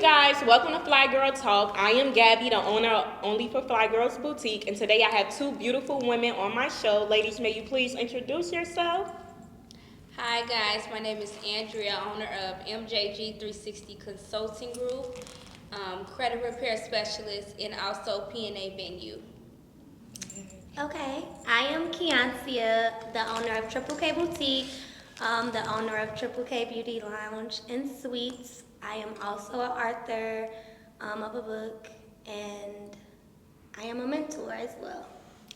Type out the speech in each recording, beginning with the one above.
guys, welcome to Fly Girl Talk. I am Gabby, the owner of Only for Fly Girls Boutique, and today I have two beautiful women on my show. Ladies, may you please introduce yourself? Hi guys, my name is Andrea, owner of MJG 360 Consulting Group, credit repair specialist, and also P&A venue. Okay, I am Kiancia, the owner of TripleK Boutique, the owner of TripleK Beauty Lounge and Suites. I am also an author of a book, and I am a mentor as well.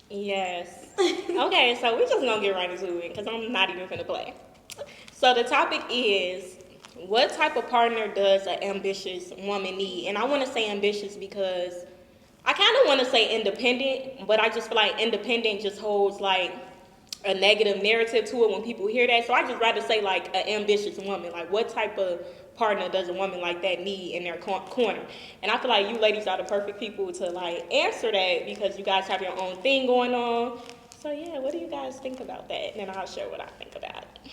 Yes. Okay, so we're just gonna get right into it because I'm not even gonna play. So the topic is, what type of partner does an ambitious woman need? And I want to say ambitious because I kind of want to say independent, but I just feel like independent just holds like a negative narrative to it when people hear that. So I just rather say like an ambitious woman. Like, what type of partner does a woman like that need in their corner? And I feel like you ladies are the perfect people to like answer that because you guys have your own thing going on. So yeah, what do you guys think about that? And then I'll share what I think about it.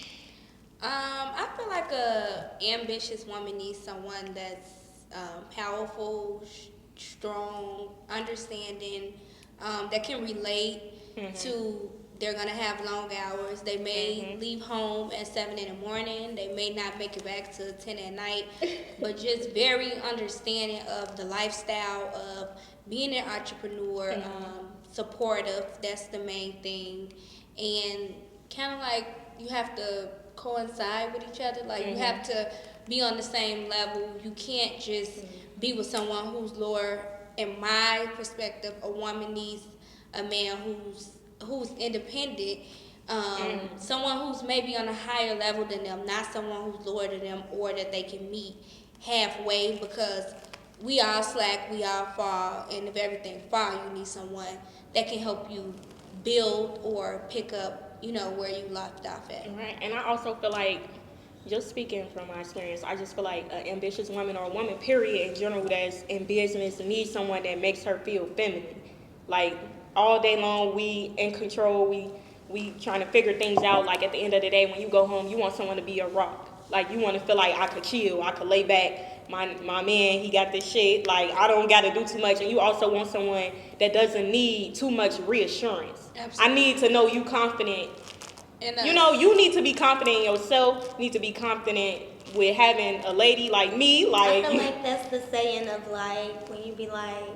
I feel like a ambitious woman needs someone that's powerful, strong, understanding, that can relate to. They're gonna have long hours. They may leave home at 7 in the morning. They may not make it back till 10 at night, but just very understanding of the lifestyle of being an entrepreneur, supportive. That's the main thing, and kind of like you have to coincide with each other. Like you have to be on the same level. You can't just be with someone who's lower. In my perspective, a woman needs a man who's independent, someone who's maybe on a higher level than them, not someone who's lower than them, or that they can meet halfway, because we all slack, we all fall, and if everything fall, you need someone that can help you build or pick up, where you left off at. Right, and I also feel like, just speaking from my experience, I just feel like an ambitious woman or a woman, period, in general, that's in business needs someone that makes her feel feminine. Like, all day long, we in control, we trying to figure things out. Like, at the end of the day, when you go home, you want someone to be a rock. Like, you want to feel like I could chill, I could lay back. My man, he got this shit. Like, I don't got to do too much. And you also want someone that doesn't need too much reassurance. Absolutely. I need to know you confident. You need to be confident in yourself. You need to be confident with having a lady like me. Like, I feel like that's the saying of like when you be like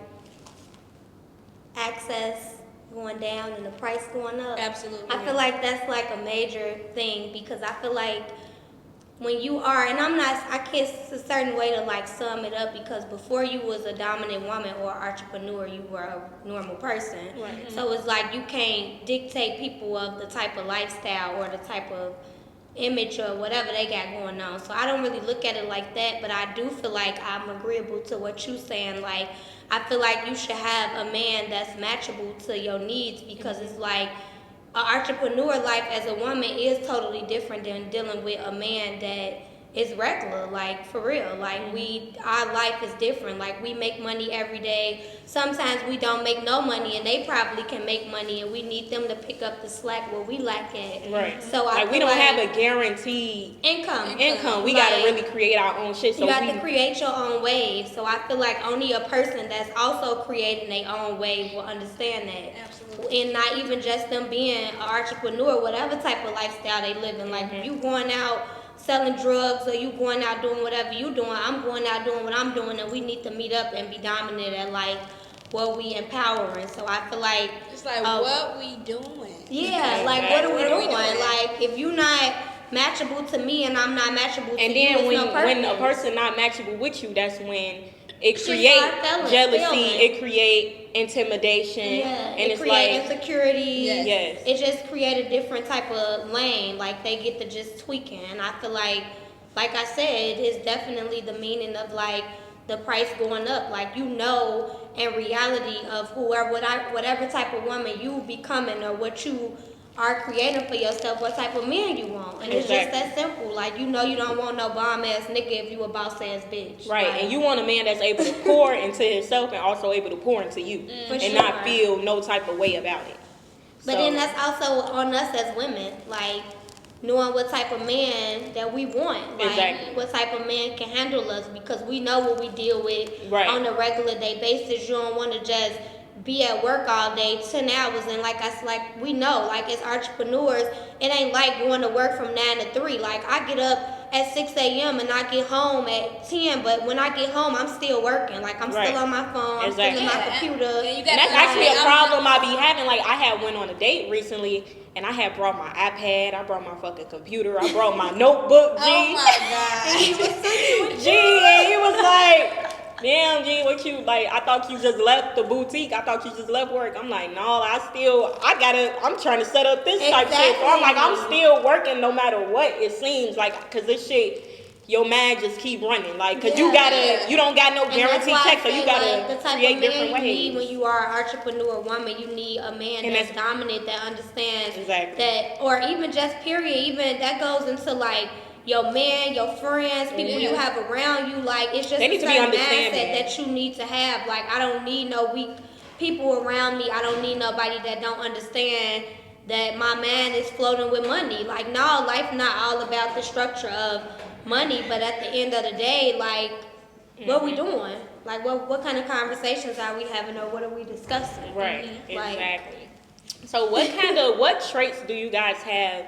access going down and the price going up. Absolutely. I feel like that's like a major thing because I feel like when you are, and I guess it's a certain way to like sum it up because before you was a dominant woman or entrepreneur, you were a normal person. Right. So it's like you can't dictate people of the type of lifestyle or the type of image or whatever they got going on. So I don't really look at it like that, but I do feel like I'm agreeable to what you saying. Like, I feel like you should have a man that's matchable to your needs because it's like an entrepreneur life as a woman is totally different than dealing with a man that is regular, like for real. Like our life is different. Like we make money every day. Sometimes we don't make no money and they probably can make money and we need them to pick up the slack where we lack at. Right. So we don't have a guaranteed income. We gotta really create our own shit. So you got to create your own wave. So I feel like only a person that's also creating their own wave will understand that. Absolutely. And not even just them being an entrepreneur, whatever type of lifestyle they live in. Like if you going out selling drugs or you going out doing whatever you doing, I'm going out doing what I'm doing, and we need to meet up and be dominant at like what we empowering. So I feel like It's like what we doing. Yeah, like what are we doing? Like if you not matchable to me and I'm not matchable to and you, then it's when a person not matchable with you, that's when it create jealousy, it create intimidation, and it it's create like insecurity. Yes. It just create a different type of lane. Like they get to just tweaking. And I feel like I said, it is definitely the meaning of like the price going up. Like in reality of whatever type of woman you becoming or what you are creating for yourself, what type of man you want. And it's just that simple. Like, you don't want no bomb-ass nigga if you a boss-ass bitch. Right, like, and you want a man that's able to pour into himself and also able to pour into you. And not feel no type of way about it. But then that's also on us as women. Like, knowing what type of man that we want, like Exactly. what type of man can handle us, because we know what we deal with Right. on a regular day basis. You don't want to just be at work all day 10 hours, and like we know, like as entrepreneurs, it ain't like going to work from 9 to 3. Like I get up at 6 a.m. and I get home at 10, but when I get home I'm still working. Like I'm Right. still on my phone, I'm Exactly. still in my computer. And you And got that's to actually a understand, problem I be having. Like, I had went on a date recently, and I had brought my iPad, I brought my fucking computer, I brought my notebook, G. Oh my God. He was sleeping with G, and he was like, damn, G, what you, like, I thought you just left the boutique, I thought you just left work. I'm like, no, I'm trying to set up this type shit. So I'm like, I'm still working no matter what it seems like, because this shit, your man just keep running, like, cause you don't got no And that's guaranteed why I check, so you say, gotta like, the type create of different man you ways. need when you are an entrepreneur woman. You need a man And that's that's- dominant, that understands Exactly. that, or even just period, even that goes into like your man, your friends, people you have around you. Like it's just They a need to be certain understanding. mindset that you need to have. Like I don't need no weak people around me. I don't need nobody that don't understand that my man is floating with money. Like no, life not all about the structure of money, but at the end of the day, like what we doing? Like what kind of conversations are we having, or what are we discussing? Right, Like, exactly. So what traits do you guys have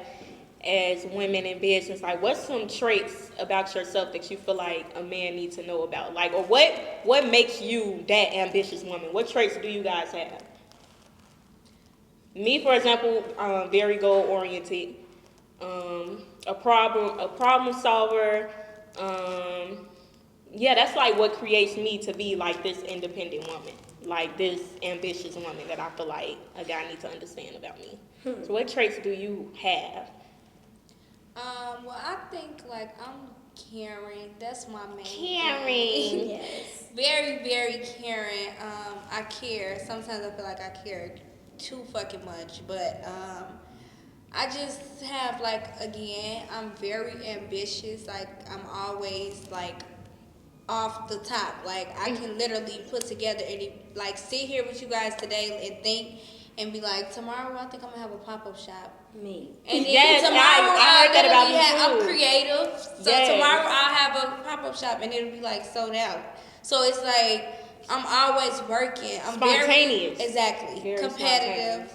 as women in business? Like what's some traits about yourself that you feel like a man needs to know about? Like, or what makes you that ambitious woman? What traits do you guys have? Me, for example, very goal oriented, a problem solver. Yeah, that's like what creates me to be like this independent woman, like this ambitious woman that I feel like a guy needs to understand about me. So what traits do you have? Well, I think like I'm caring. That's my main Caring. thing. yes. Very, very caring. I care. Sometimes I feel like I care too fucking much, but I just have like, again, I'm very ambitious. Like I'm always like off the top. Like I can literally put together any, like sit here with you guys today and think and be like, tomorrow I think I'm gonna have a pop-up shop. Me. And then Yes, tomorrow I heard that about me I'm too. creative. So Yes. tomorrow I'll have a pop-up shop and it'll be like sold out. So it's like I'm always working. I'm Spontaneous. Very, exactly. Very Competitive.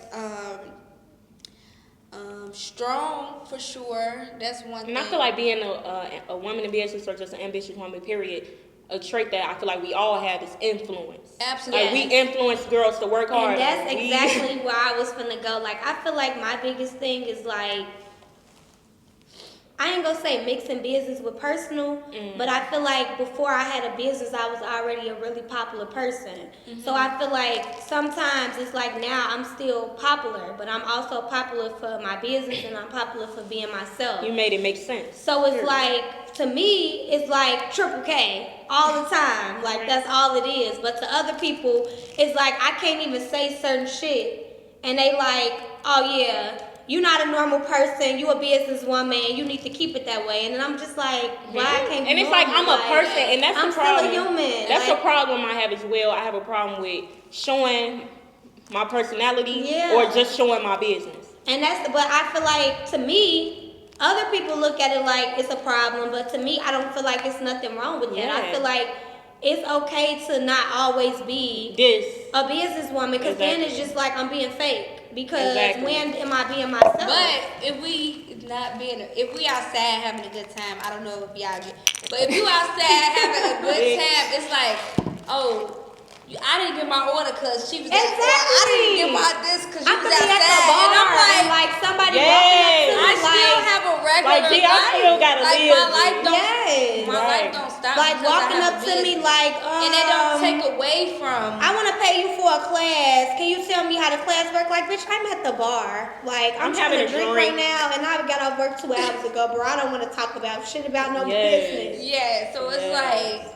Strong for sure. That's one thing. And I feel like being a woman in business, or just an ambitious woman, period, a trait that I feel like we all have is influence. Absolutely. Like we influence girls to work hard. And that's exactly where I was finna go. Like I feel like my biggest thing is like, I ain't gonna say mixing business with personal, but I feel like before I had a business, I was already a really popular person. So I feel like sometimes it's like now I'm still popular, but I'm also popular for my business and I'm popular for being myself. You made it make sense. So it's like, to me, it's like TripleK all the time. Like that's all it is. But to other people, it's like I can't even say certain shit, and they like, oh yeah, you not a normal person. You a businesswoman. You need to keep it that way. And then I'm just like, why I can't be And it's like I'm normal? a person, and that's I'm the problem. still a human. That's like, a problem I have as well. I have a problem with showing my personality or just showing my business. And that's, but I feel like to me, other people look at it like it's a problem, but to me, I don't feel like it's nothing wrong with that. I feel like it's okay to not always be a businesswoman, because then it's just like I'm being fake. Because when am I being myself? But if we outside having a good time, I don't know if y'all get, but if you outside having a good time, it's like, oh, I didn't get my order because she was at work. I didn't get my this because she was outside. At the bar, and like somebody walking up to me, I still have a regular like, life. I still gotta like live. my life don't, my life don't stop. Like walking up to me like, and they don't take away from. I want to pay you for a class. Can you tell me how the class work? Like, bitch, I'm at the bar. Like, I'm having a drink right now, and I got off work 2 hours ago, bro. I don't want to talk about shit about no business. Yeah, so it's like,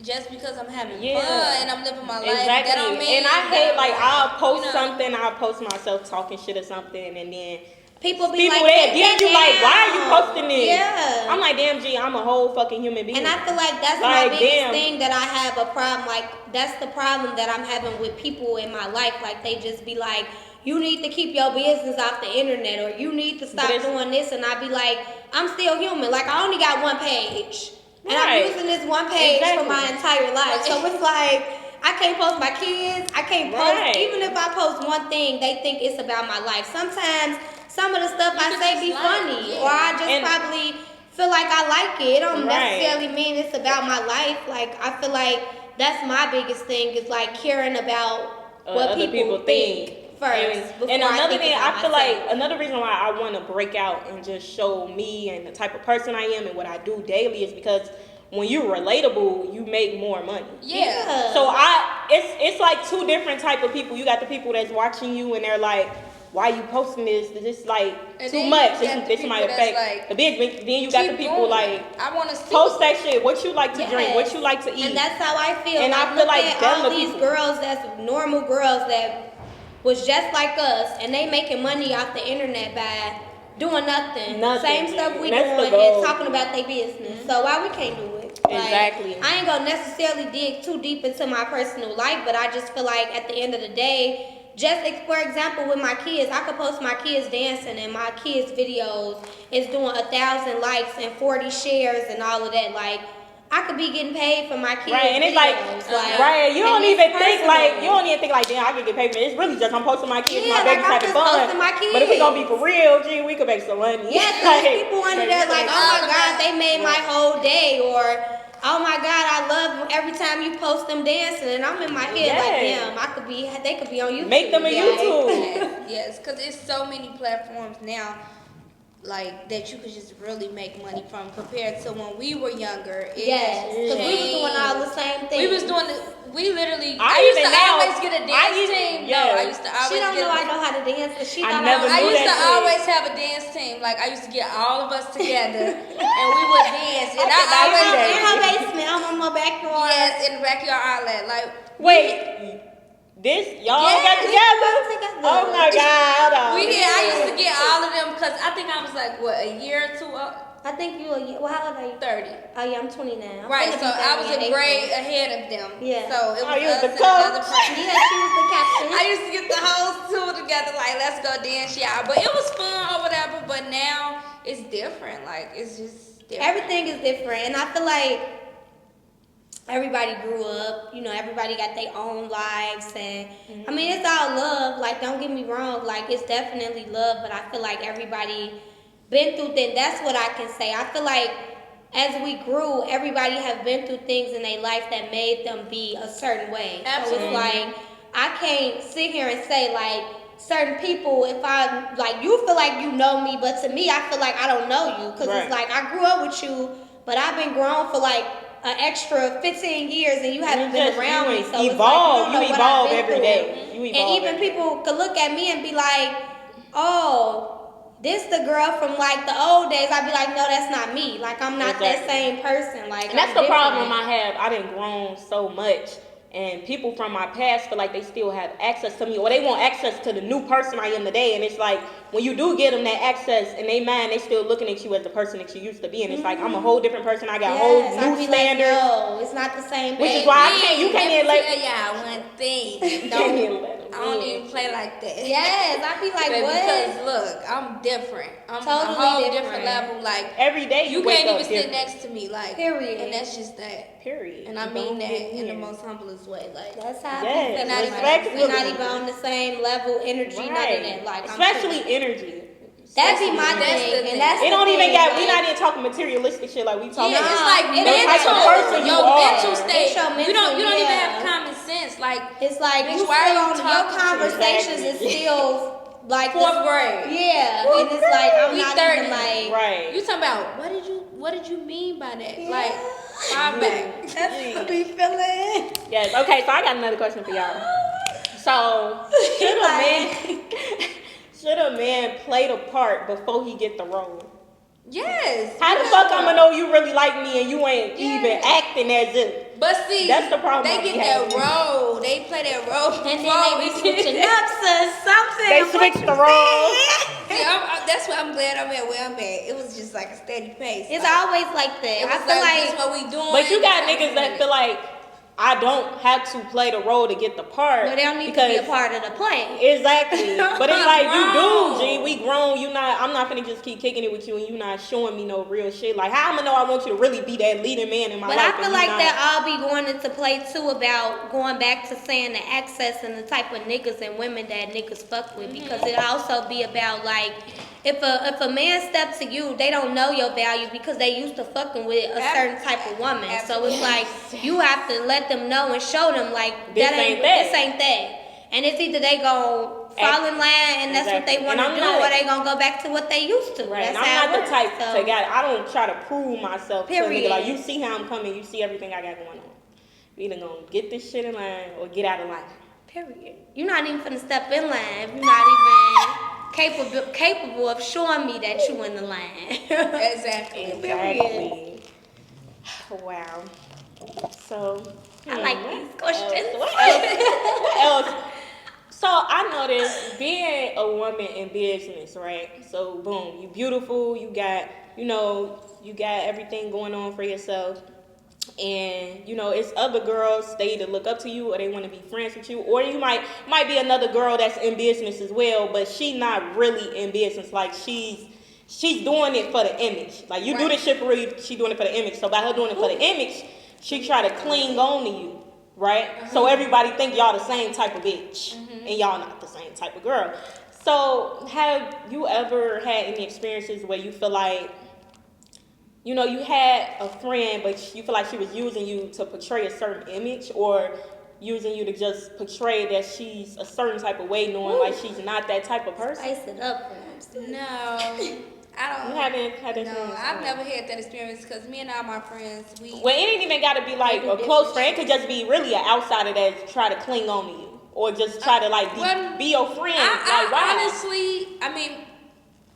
just because I'm having fun and I'm living my life, that don't mean. And I hate, like, I'll post something, I'll post myself talking shit or something, and then people like, then you like, why are you posting this? Yeah. I'm like, damn, G, I'm a whole fucking human being. And I feel like that's my biggest thing that I have a problem. Like, that's the problem that I'm having with people in my life. Like, they just be like, you need to keep your business off the internet, or you need to stop doing this, and I be like, I'm still human. Like, I only got one page, and I'm using this one page for my entire life. So it's like, I can't post my kids. I can't post, even if I post one thing, they think it's about my life. Sometimes some of the stuff I say be funny, or I just probably feel like I like it. It don't necessarily mean it's about my life. Like, I feel like that's my biggest thing, is like caring about what people think. First, and another thing, I feel like another reason why I want to break out and just show me and the type of person I am and what I do daily is because when you're relatable, you make more money. Yeah. So it's like two different type of people. You got the people that's watching you and they're like, why you posting this? This like too much. This might affect like, the business. Then you got the people like, I want to post that shit. What you like to drink? What you like to eat? And that's how I feel. And I feel like all these girls that's normal girls that was just like us, and they making money off the internet by doing nothing. Same stuff we doing and talking about their business. So why we can't do it? Exactly. I ain't gonna necessarily dig too deep into my personal life, but I just feel like at the end of the day, just for example with my kids, I could post my kids dancing and my kids videos is doing 1,000 likes and 40 shares and all of that. Like, I could be getting paid for my kids. Right, and it's like you don't even think like, damn, I can get paid for it. It's really just I'm posting my kids, my babies having fun. But if we gonna be for real, gee, we could make some money. Yes, there's people under there like, oh my God, they made my whole day, or oh my God, I love every time you post them dancing, and I'm in my head like, damn, they could be on YouTube. Make them a YouTube. Yes, because it's so many platforms now, like, that you could just really make money from compared to when we were younger. Yes, because we was doing all the same things. We literally, I used to always get a dance team. Yeah. No, I used to always She don't know I know how to dance, but she I used to always have a dance team. Like, I used to get all of us together, and we would dance. And I always in her basement, I'm on my backyard. Yes, in the backyard outlet. Like, wait. Y'all got together? Oh my God. We did. I used to get all of them because I think I was like, what, a year or two up? I think you how old are you? 30. Oh yeah, I'm 29. Right, so I was a grade ahead of them. Yeah. So it was you was us the and coach? another person. Yeah, she was the captain. I used to get the whole two together, like, let's go dance, y'all. But it was fun or whatever, but now it's different. Like, it's just different. Everything is different, and I feel like everybody grew up, everybody got their own lives, and I mean, it's all love. Like, don't get me wrong, like, it's definitely love, but I feel like everybody been through things. That's what I can say. I feel like as we grew, everybody have been through things in their life that made them be a certain way. Absolutely. So it's like, I can't sit here and say, like, certain people, if I, like, you feel like you know me, but to me, I feel like I don't know you, because it's like, I grew up with you, but I've been grown for like an extra 15 years, and you haven't been around me. So evolve. It's like, you evolve every day. You evolve. And even people could look at me and be like, oh, this the girl from like the old days. I'd be like, no, that's not me. Like, I'm not that same person. Like, and that's the problem I have. I done grown so much, and people from my past feel like they still have access to me, or they want access to the new person I am today. And it's like, when you do get them that access in their mind, they still looking at you as the person that you used to be. And it's like, I'm a whole different person. I got whole new standards. Like, no, it's not the same. Which is why you can't even let y'all one thing. I don't even play like that. Yes, I be like, what? Because look, I'm different. I'm totally a whole different level. Like, every day you can't even sit next to me. Like, period. And that's just that. Period. And I mean that in the most humblest way. Like, that's how we're not even on the same level, energy, none of that. Like, especially energy. That'd be my thing, and that's it. Don't even got. We not even talking materialistic shit like we talking. Yeah, it's like mental. Your mental state. You don't even yeah. have common sense. Like, it's like bitch, you why still are you on your conversations is still like 4th grade. Yeah, and it's like I'm not 30. even like right. You talking about what did you mean by that? Yeah. Like, far back. That's what we feeling. Yes. Okay. So I got another question for y'all. So should a man play the part before he get the role? Yes. How the fuck I'ma know you really like me and you ain't even acting as if? But see, that's the problem. They get that role. They play that role. And then they be switching up to something. They switch the role. That's why I'm glad I'm at where I'm at. It was just like a steady pace. It's always like that. I feel like this what we doing. But you got niggas that feel like I don't have to play the role to get the part. But they don't need to be a part of the play. Exactly. But it's like, you Grown. do, G. We grown. I'm not finna just keep kicking it with you and you not showing me no real shit. Like, how I'm gonna know I want you to really be that leading man in my But life? I feel like that all be going into play too about going back to saying the access and the type of niggas and women that niggas fuck with, because it also be about like if a man steps to you, they don't know your value because they used to fucking with a certain type of woman. So it's like you have to let them know and show them like This ain't that. this ain't that. And it's either they gon' fall in line and that's what they want to do, or they gonna go back to what they used to. Right. That's And how I'm it not the works. type to get. I don't try to prove myself to a Period. nigga. Like, you see how I'm coming, you see everything I got going on. You either gonna get this shit in line or get out of line. Period. You're not even finna step in line if you're not even capable of showing me that you in the line. Exactly. Wow. So I like these questions. What else? So I noticed being a woman in business, right? So boom, you beautiful, you got everything going on for yourself. And it's other girls, they either look up to you or they want to be friends with you, or you might be another girl that's in business as well, but she not really in business. Like, she's doing it for the image. Like, you do this shit for real, she doing it for the image. So by her doing it for the image, she try to cling on to you, right? So everybody think y'all the same type of bitch, and y'all not the same type of girl. So have you ever had any experiences where you feel like, you had a friend, but you feel like she was using you to portray a certain image, or using you to just portray that she's a certain type of way, knowing like she's not that type of person? Spice it up for him. No, I don't. You haven't had that No, experience? I've never had that experience because me and all my friends, Well, it ain't even got to be like a close friend. It could just be really an outsider that try to cling on to you, or just try to like be your friend. Honestly, I mean,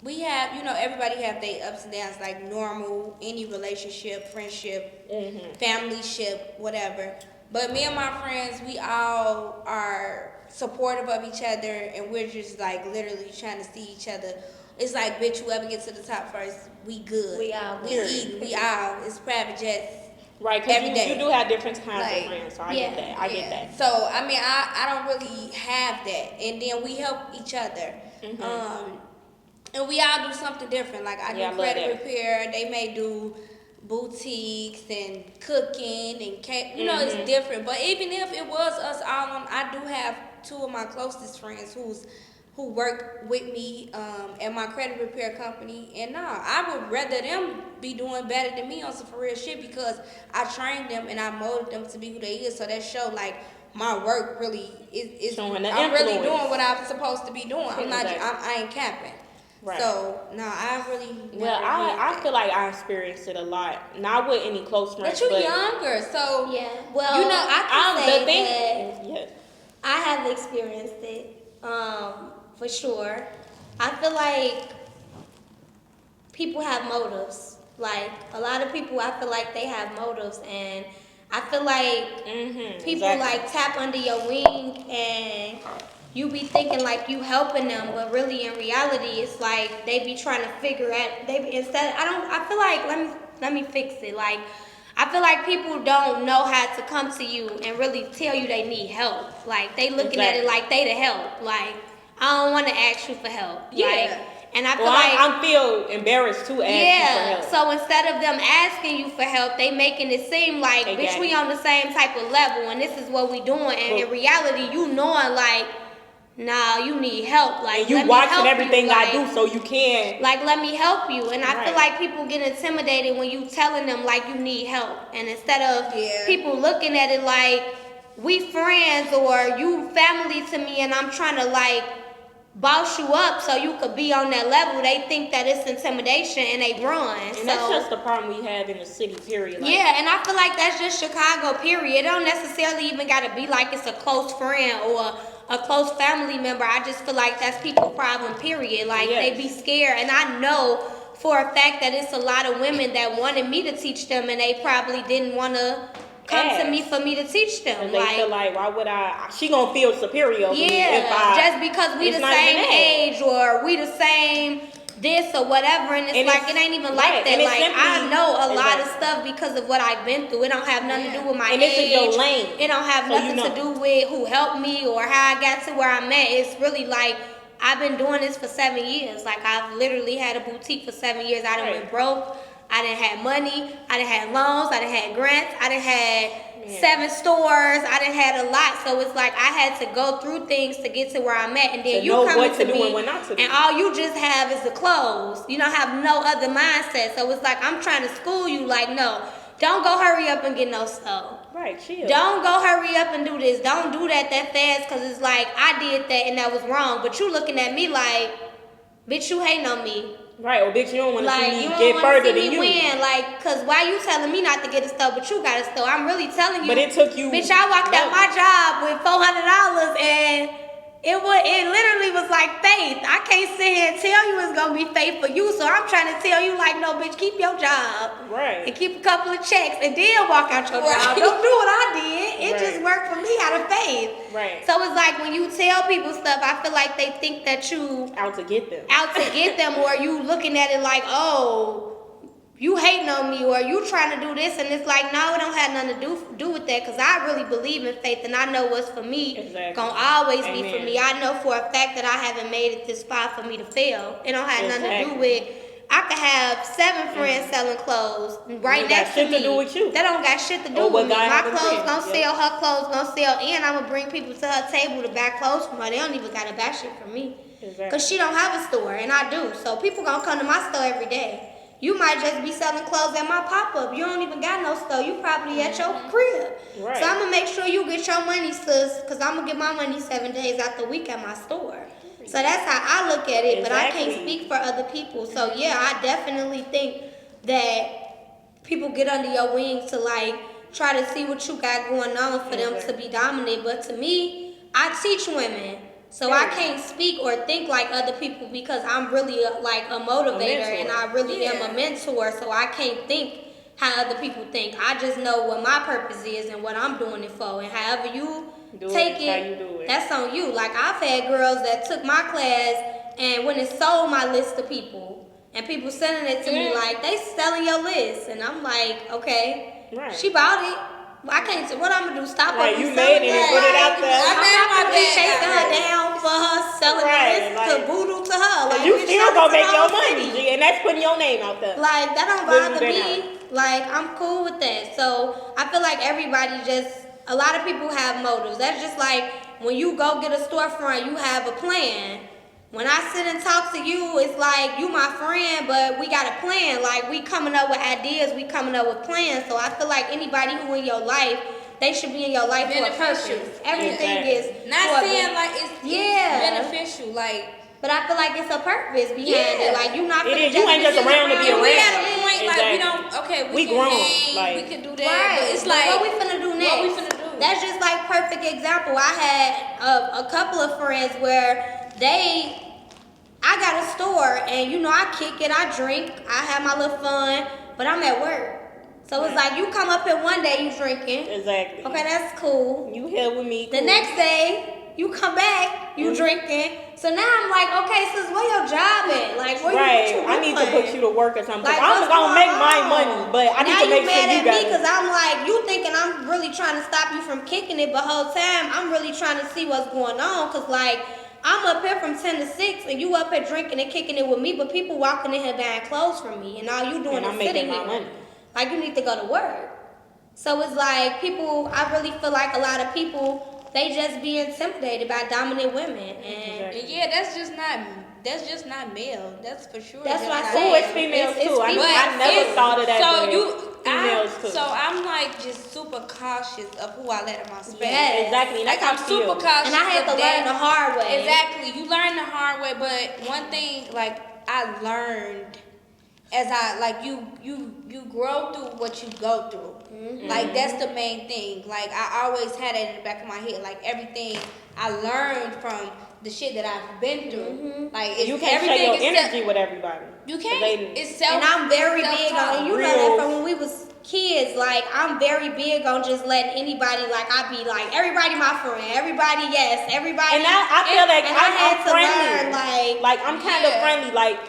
we have, everybody have their ups and downs, like normal, any relationship, friendship, family ship, whatever. But me and my friends, we all are supportive of each other, and we're just like literally trying to see each other. It's like, bitch, whoever gets to the top first, we good. We all we good. eat, we all. It's private jets. Right, because you do have different kinds of friends, so I get that. I get that. So, I mean, I don't really have that. And then we help each other. And we all do something different. Like, I do credit repair. They may do boutiques and cooking and cake. It's different. But even if it was us all on, I do have two of my closest friends who work with me at my credit repair company. And I would rather them be doing better than me on some for real shit, because I trained them and I molded them to be who they is. So that show like my work really is showing the I'm influence. really doing what I'm supposed to be doing. I'm not. Exactly. I ain't capping. Right. So I really. Well, I feel like I experienced it a lot. Not with any close friends. But you're younger, so Yeah. Well, I can say Yeah. I have experienced it. For sure. I feel like people have motives. Like, a lot of people, I feel like they have motives, and I feel like people like tap under your wing, and you be thinking like you helping them, but really in reality, it's like they be trying to figure out. I feel like let me fix it. Like, I feel like people don't know how to come to you and really tell you they need help. Like, they looking at it like they the help. Like, I don't want to ask you for help. Yeah. Like, and I feel I feel embarrassed to ask you for help. So instead of them asking you for help, they making it seem like, bitch, we on the same type of level, and this is what we doing. And in reality, you knowing like, nah, you need help. Like, and you watching everything I do, so you can. Like, let me help you. And I feel like people get intimidated when you telling them like you need help, and instead of people looking at it like we friends or you family to me, and I'm trying to like boss you up so you could be on that level, they think that it's intimidation and they run. And that's just the problem we have in the city, period. Like, and I feel like that's just Chicago, period. It don't necessarily even got to be like it's a close friend or a close family member. I just feel like that's people's problem, period. Like, they be scared. And I know for a fact that it's a lot of women that wanted me to teach them, and they probably didn't want to come to me for me to teach them. And they feel like, why would she gonna feel superior over me if just because we the same age or we the same this or whatever, and it's like it ain't even like that. Like I know a lot of stuff because of what I've been through. It don't have nothing to do with my age. This is your lane. It don't have nothing to do with who helped me or how I got to where I'm at. It's really like I've been doing this for 7 years. Like I've literally had a boutique for 7 years. I done went broke. I done had money. I done had loans. I done had grants. I done had 7 stores. I done had a lot. So it's like I had to go through things to get to where I'm at. And then you come to me and all you just have is the clothes. You don't have no other mindset. So it's like I'm trying to school you like, no, don't go hurry up and get no stuff. Right, chill. Don't go hurry up and do this. Don't do that fast because it's like I did that and that was wrong. But you looking at me like, bitch, you hating on me. Right, or bitch, you don't want to like, see me get further than you. Win. Like, cause why you telling me not to get a stuff, but you got a stuff? I'm really telling you. But it took you. Bitch, I walked out my job with $400 and it literally was like faith. I can't sit here and tell you it's gonna be faith for you. So I'm trying to tell you like, no, bitch, keep your job. Right. And keep a couple of checks and then walk out your job. Don't do what I did. It just worked for me out of faith. Right. So it's like when you tell people stuff, I feel like they think that you out to get them. Or you looking at it like, oh, you hating on me or you trying to do this, and it's like, no, it don't have nothing to do with that, because I really believe in faith and I know what's for me gonna always be for me. I know for a fact that I haven't made it this far for me to fail. It don't have nothing to do with, I could have 7 friends selling clothes right next to me. To do with you. That don't got shit to do with me. My clothes gonna sell, her clothes gonna sell, and I'm gonna bring people to her table to buy clothes from her. They don't even gotta buy shit from me. Because she don't have a store and I do. So people gonna come to my store every day. You might just be selling clothes at my pop-up. You don't even got no store. You probably at your crib. Right. So I'm going to make sure you get your money, sis, because I'm going to get my money 7 days out the week at my store. So that's how I look at it, but I can't speak for other people. So, yeah, I definitely think that people get under your wing to, like, try to see what you got going on for them to be dominant. But to me, I teach women. So I can't speak or think like other people because I'm really like a motivator and I really am a mentor. So I can't think how other people think. I just know what my purpose is and what I'm doing it for. And however you take it, that's on you. Like I've had girls that took my class and went and sold my list to people. And people sending it to me like, they selling your list. And I'm like, okay, she bought it. I can't say what I'm gonna do. Stop her. You made it and put it out there. I'm not gonna be chasing her down for her selling this to voodoo to her. Like you still gonna make your money, and that's putting your name out there. Like that don't bother me. Like I'm cool with that. So I feel like everybody a lot of people have motives. That's just like when you go get a storefront, you have a plan. When I sit and talk to you, it's like you my friend, but we got a plan. Like we coming up with ideas, we coming up with plans. So I feel like anybody who in your life, they should be in your life for a purpose. Everything is not saying like it's beneficial, like. But I feel like it's a purpose behind it. Like you not. You ain't just around to be around. We at a point like we don't. Okay, we can grown. hang, like, we can do that. Right. But it's like what we finna do next? What we finna do? That's just like perfect example. I had a couple of friends where I got a store and I kick it, I drink, I have my little fun, but I'm at work. So it's like you come up here one day you drinking. Exactly. Okay, that's cool. You here with me. The next day you come back, you drinking. So now I'm like, okay, sis, where your job at? Like where you I need to put you to work or something. Like, I'm gonna make my money, but I need to make sure you got it. Now you mad at me because I'm like, you thinking I'm really trying to stop you from kicking it, but whole time I'm really trying to see what's going on, cause like. I'm up here from 10 to 6, and you up here drinking and kicking it with me, but people walking in here buying clothes from me, and all you doing is sitting here. Money. Like, you need to go to work. So it's like people, I really feel like a lot of people, they just be intimidated by dominant women. And yeah, that's just not male. That's for sure. That's what I said. It's females too. I never thought of that. So I'm like just super cautious of who I let in my space. Yes, exactly. Like I'm super cautious. And I had to learn the hard way. Exactly. You learn the hard way, but one thing like I learned as I like you grow through what you go through. Mm-hmm. Like that's the main thing. Like I always had it in the back of my head. Like everything I learned from the shit that I've been through. Mm-hmm. Like you can't share your energy with everybody. You can't. It's self. And I'm very big on. You know that from when we was kids. Like I'm very big on just letting anybody. Like I be like everybody my friend. Everybody yes. Everybody. And now I feel like I'm friendly. Learn, like I'm kind of friendly. Like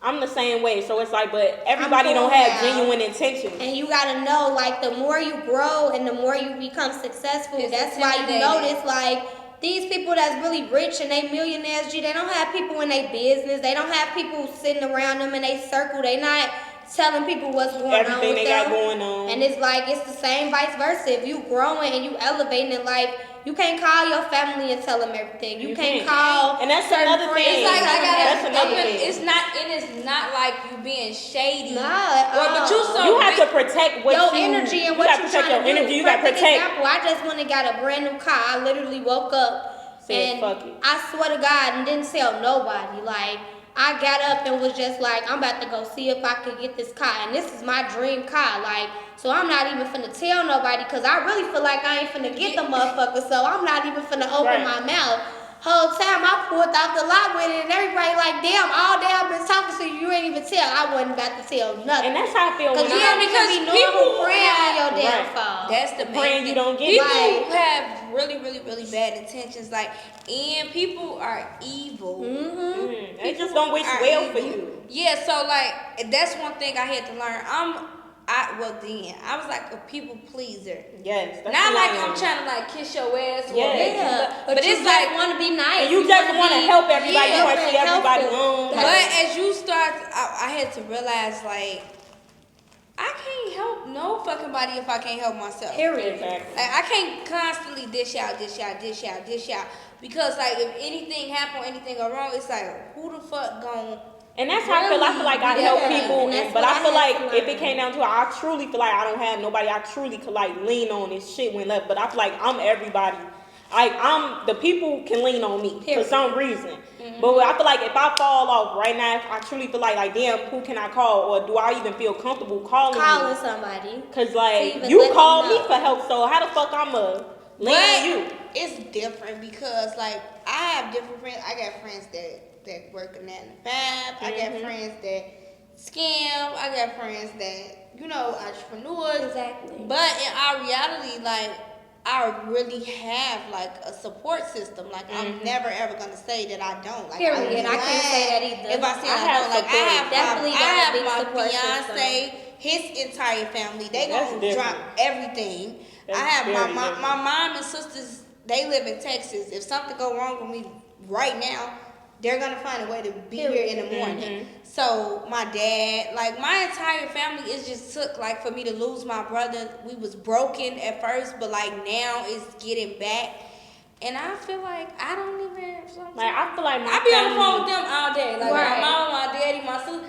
I'm the same way. So it's like, but everybody don't have genuine intentions. And you gotta know, like, the more you grow and the more you become successful, that's why you notice, like, these people that's really rich and they millionaires, they don't have people in their business. They don't have people sitting around them in their circle. They not telling people what's going on with them. Everything they got going on. And it's like, it's the same vice versa. If you growing and you elevating in life, you can't call your family and tell them everything. You can't call. And that's another thing. It's like that's another thing. It's not like you being shady. Nah, but you have to protect what your energy and what you trying to do. Energy, you got to protect. Example, I just went and got a brand new car. I literally woke up and I swear to God and didn't tell nobody. Like, I got up and was just like, I'm about to go see if I could get this car. And this is my dream car. Like, so I'm not even finna tell nobody because I really feel like I ain't finna get the motherfucker. So I'm not even finna open my mouth. Whole time I pulled off the lot with it and everybody like, damn, all day I've been talking to you, you ain't even tell. I wasn't about to tell nothing. And that's how I feel when because people praying on your downfall. That's the praying you don't get people have really, really, really bad intentions. Like, and people are evil. They just don't wish well for you. Yeah, so like that's one thing I had to learn. I was like a people pleaser. Yes. Not like I'm trying to like kiss your ass. But it's like want to be nice. And you just want to help everybody. You want to see everybody on. But as you start, I had to realize like I can't help no fucking body if I can't help myself. Period. Exactly. Like I can't constantly dish out. Because like if anything happen or anything go wrong, it's like who the fuck gon'. And that's how I feel. I feel like I help people, but I feel like if it came down to it, I truly feel like I don't have nobody I truly could like lean on if shit went left. But I feel like I'm everybody. The people can lean on me for some reason. But I feel like if I fall off right now, I truly feel like damn, who can I call? Or do I even feel comfortable calling somebody? Because like you call me for help, so how the fuck I'ma lean on you? It's different because like I have different friends. I got friends that work a 9 to 5. I got friends that scam. I got friends that entrepreneurs. Exactly. But in our reality, like I really have like a support system. Like I'm never ever gonna say that I don't. Like period. I can't say that either. If I say I don't, like I have my fiance, his entire family. They gonna drop everything. I have my mom and sisters. They live in Texas. If something go wrong with me right now, they're gonna find a way to be here in the morning. So my dad, like my entire family, it just took like for me to lose my brother. We was broken at first, but like now it's getting back. And I feel like I don't even like I feel like I be on the phone with them all day. Like my mom, my daddy, my sister.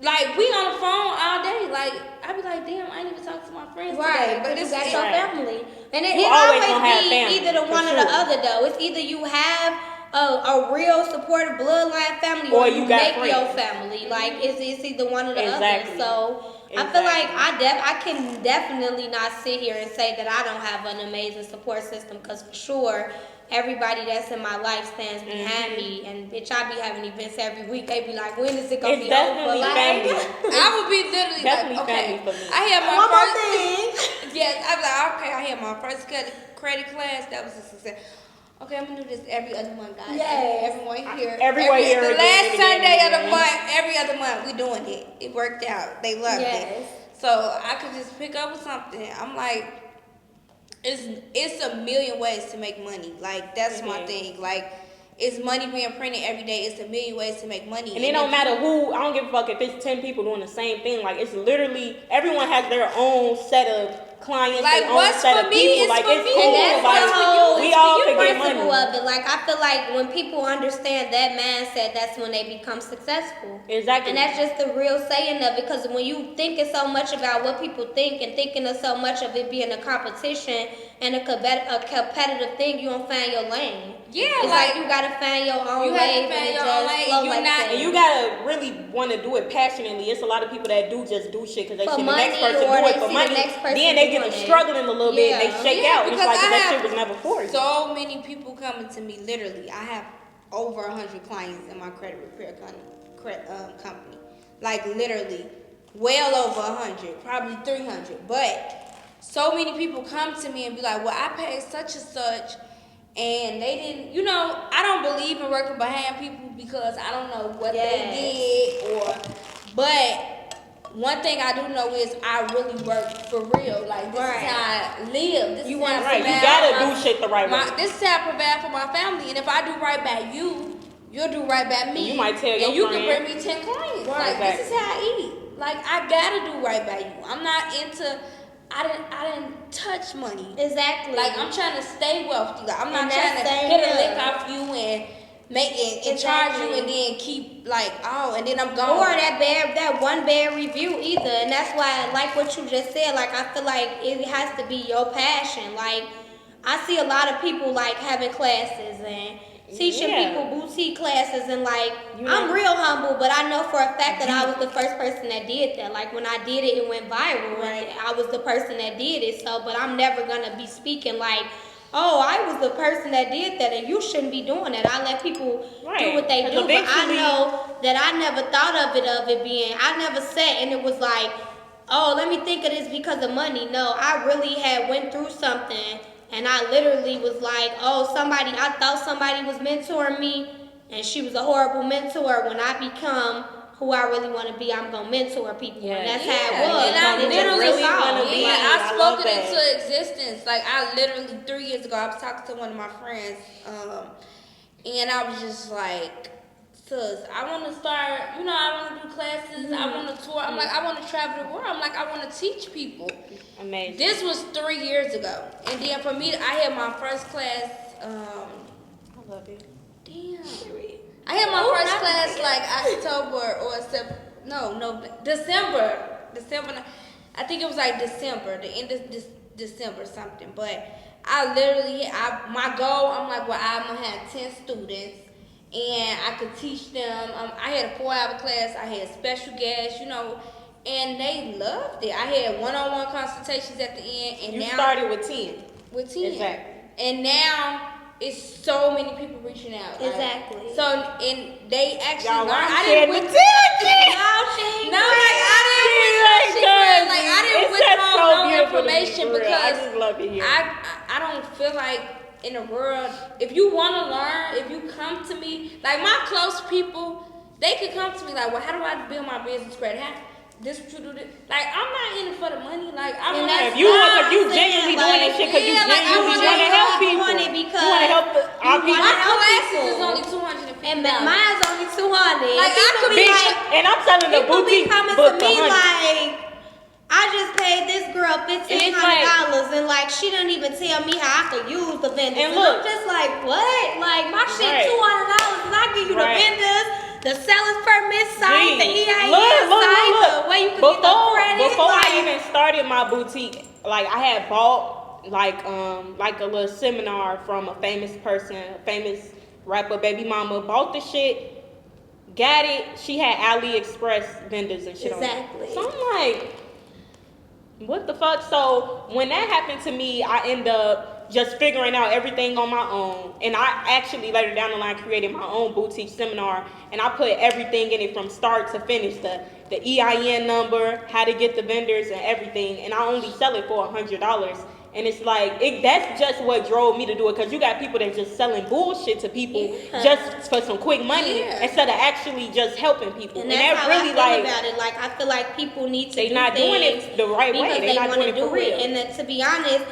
Like we on the phone all day. Like I be like, damn, I ain't even talk to my friends today. But it's that's your family, and it always always be either the one or the other though. It's either you have a real supportive bloodline family or you make your family. Like it's either one or the other. So I feel like I can definitely not sit here and say that I don't have an amazing support system because for sure everybody that's in my life stands behind me, and bitch, I be having events every week. They be like, when is it gonna be over? Like, I would be literally definitely like, okay, for me. I had my first thing. Yes, I be like, okay, I had my first credit class. That was a success. Okay, I'm gonna do this every other month, guys. Yes. Everyone here. The last Sunday of the month, every other month, we doing it. It worked out. They loved it. So I could just pick up with something. I'm like, it's a million ways to make money. Like that's my thing. Like it's money being printed every day. It's a million ways to make money. And it don't matter who. I don't give a fuck if it's 10 people doing the same thing. Like it's literally everyone has their own set of clients, like their own set of people. Like it's cool. And that's like we all can get money. Of it. Like I feel like when people understand that mindset, that's when they become successful. Exactly. And that's just the real saying of it. Because when you thinking so much about what people think and thinking of so much of it being a competition and a competitive thing, you don't find your lane. Yeah, it's like you gotta find your own way. And you gotta really want to do it passionately. It's a lot of people that do just do shit because they see the next person do it for money. Then they get to struggling a little bit. And they shake out. It's like that shit was never for you. So many people coming to me. Literally, I have over 100 clients in my credit repair company. Like literally, well over 100, probably 300. But so many people come to me and be like, "Well, I paid such and such." and they didn't, I don't believe in working behind people because I don't know what they did but one thing I do know is I really work for real. Like, this is how I live. This You is how I right. You provide gotta do shit the right way. This is how I provide for my family. And if I do right by you, you'll do right by me. You might tell your and you friend. can bring me 10 clients. Right. Like, this is how I eat. Like, I gotta do right by you. I'm not into. I didn't touch money. Exactly. Like, I'm trying to stay wealthy. Like, I'm not And trying to that's hit a same lick here. off you and make it and charge you and then keep like, and then I'm gone. Or that one bad review either. And that's why, like what you just said, like I feel like it has to be your passion. Like, I see a lot of people like having classes and teaching people boutique classes, and like I'm real humble, but I know for a fact that I was the first person that did that. Like, when I did it, it went viral, and I was the person that did it. So, but I'm never gonna be speaking like, oh, I was the person that did that, and you shouldn't be doing that. I let people do what they do, but I know that I never thought of it being, I never sat and it was like, oh, let me think of this because of money. No, I really had went through something, and I literally was like, oh, I thought somebody was mentoring me, and she was a horrible mentor. When I become who I really want to be, I'm going to mentor people. And that's how it was. And I literally want to be. I spoke it into existence. Like, I literally, 3 years ago, I was talking to one of my friends, and I was just like, sis, I want to start, I want to do classes, I want to tour. I'm like, I want to travel the world. I'm like, I want to teach people. Amazing. This was 3 years ago. And then for me, I had my first class, I love it. damn. I had my first class like October or December. I think it was like December, the end of December something. But I literally, my goal, I'm like, well, I'm going to have 10 students and I could teach them. I had a 4-hour class. I had special guests, and they loved it. I had one-on-one consultations at the end. And you now started with 10. With 10. Exactly. And now it's so many people reaching out. Like, exactly. So, and they actually Y'all, learned. I didn't with 10. I didn't withhold no information because I just love it here. I don't feel like in the world, if you want to learn, if you come to me, like my close people, they could come to me like, well, how do I build my business credit? This what you do this. Like, I'm not in it for the money. Like, I'm not. If you genuinely doing this shit because you genuinely want to help people. You want to help our people. My classes is only $250. And mine's only $200. Like, I could be like, and I'm telling the boutique coming book to me $100. like, I just paid this girl $1,500, and like she didn't even tell me how I could use the vendors. And I'm just like, what? Like, my shit $200, and I give you the vendors, the seller's permit site, the EIN site, the way you can get the credit. Before I even started my boutique, like, I had bought like a little seminar from a famous person, a famous rapper, baby mama. Bought the shit, got it. She had AliExpress vendors and shit on it. So I'm like, what the fuck? So when that happened to me, I end up just figuring out everything on my own. And I actually later down the line created my own boutique seminar, and I put everything in it from start to finish, the EIN number, how to get the vendors and everything. And I only sell it for $100. And it's like, that's just what drove me to do it, because you got people that just selling bullshit to people just for some quick money instead of actually just helping people. And that's that how really I feel about it. Like, I feel like people need to do not doing things it the right way. because They're not want doing to it do for real. it. And to be honest,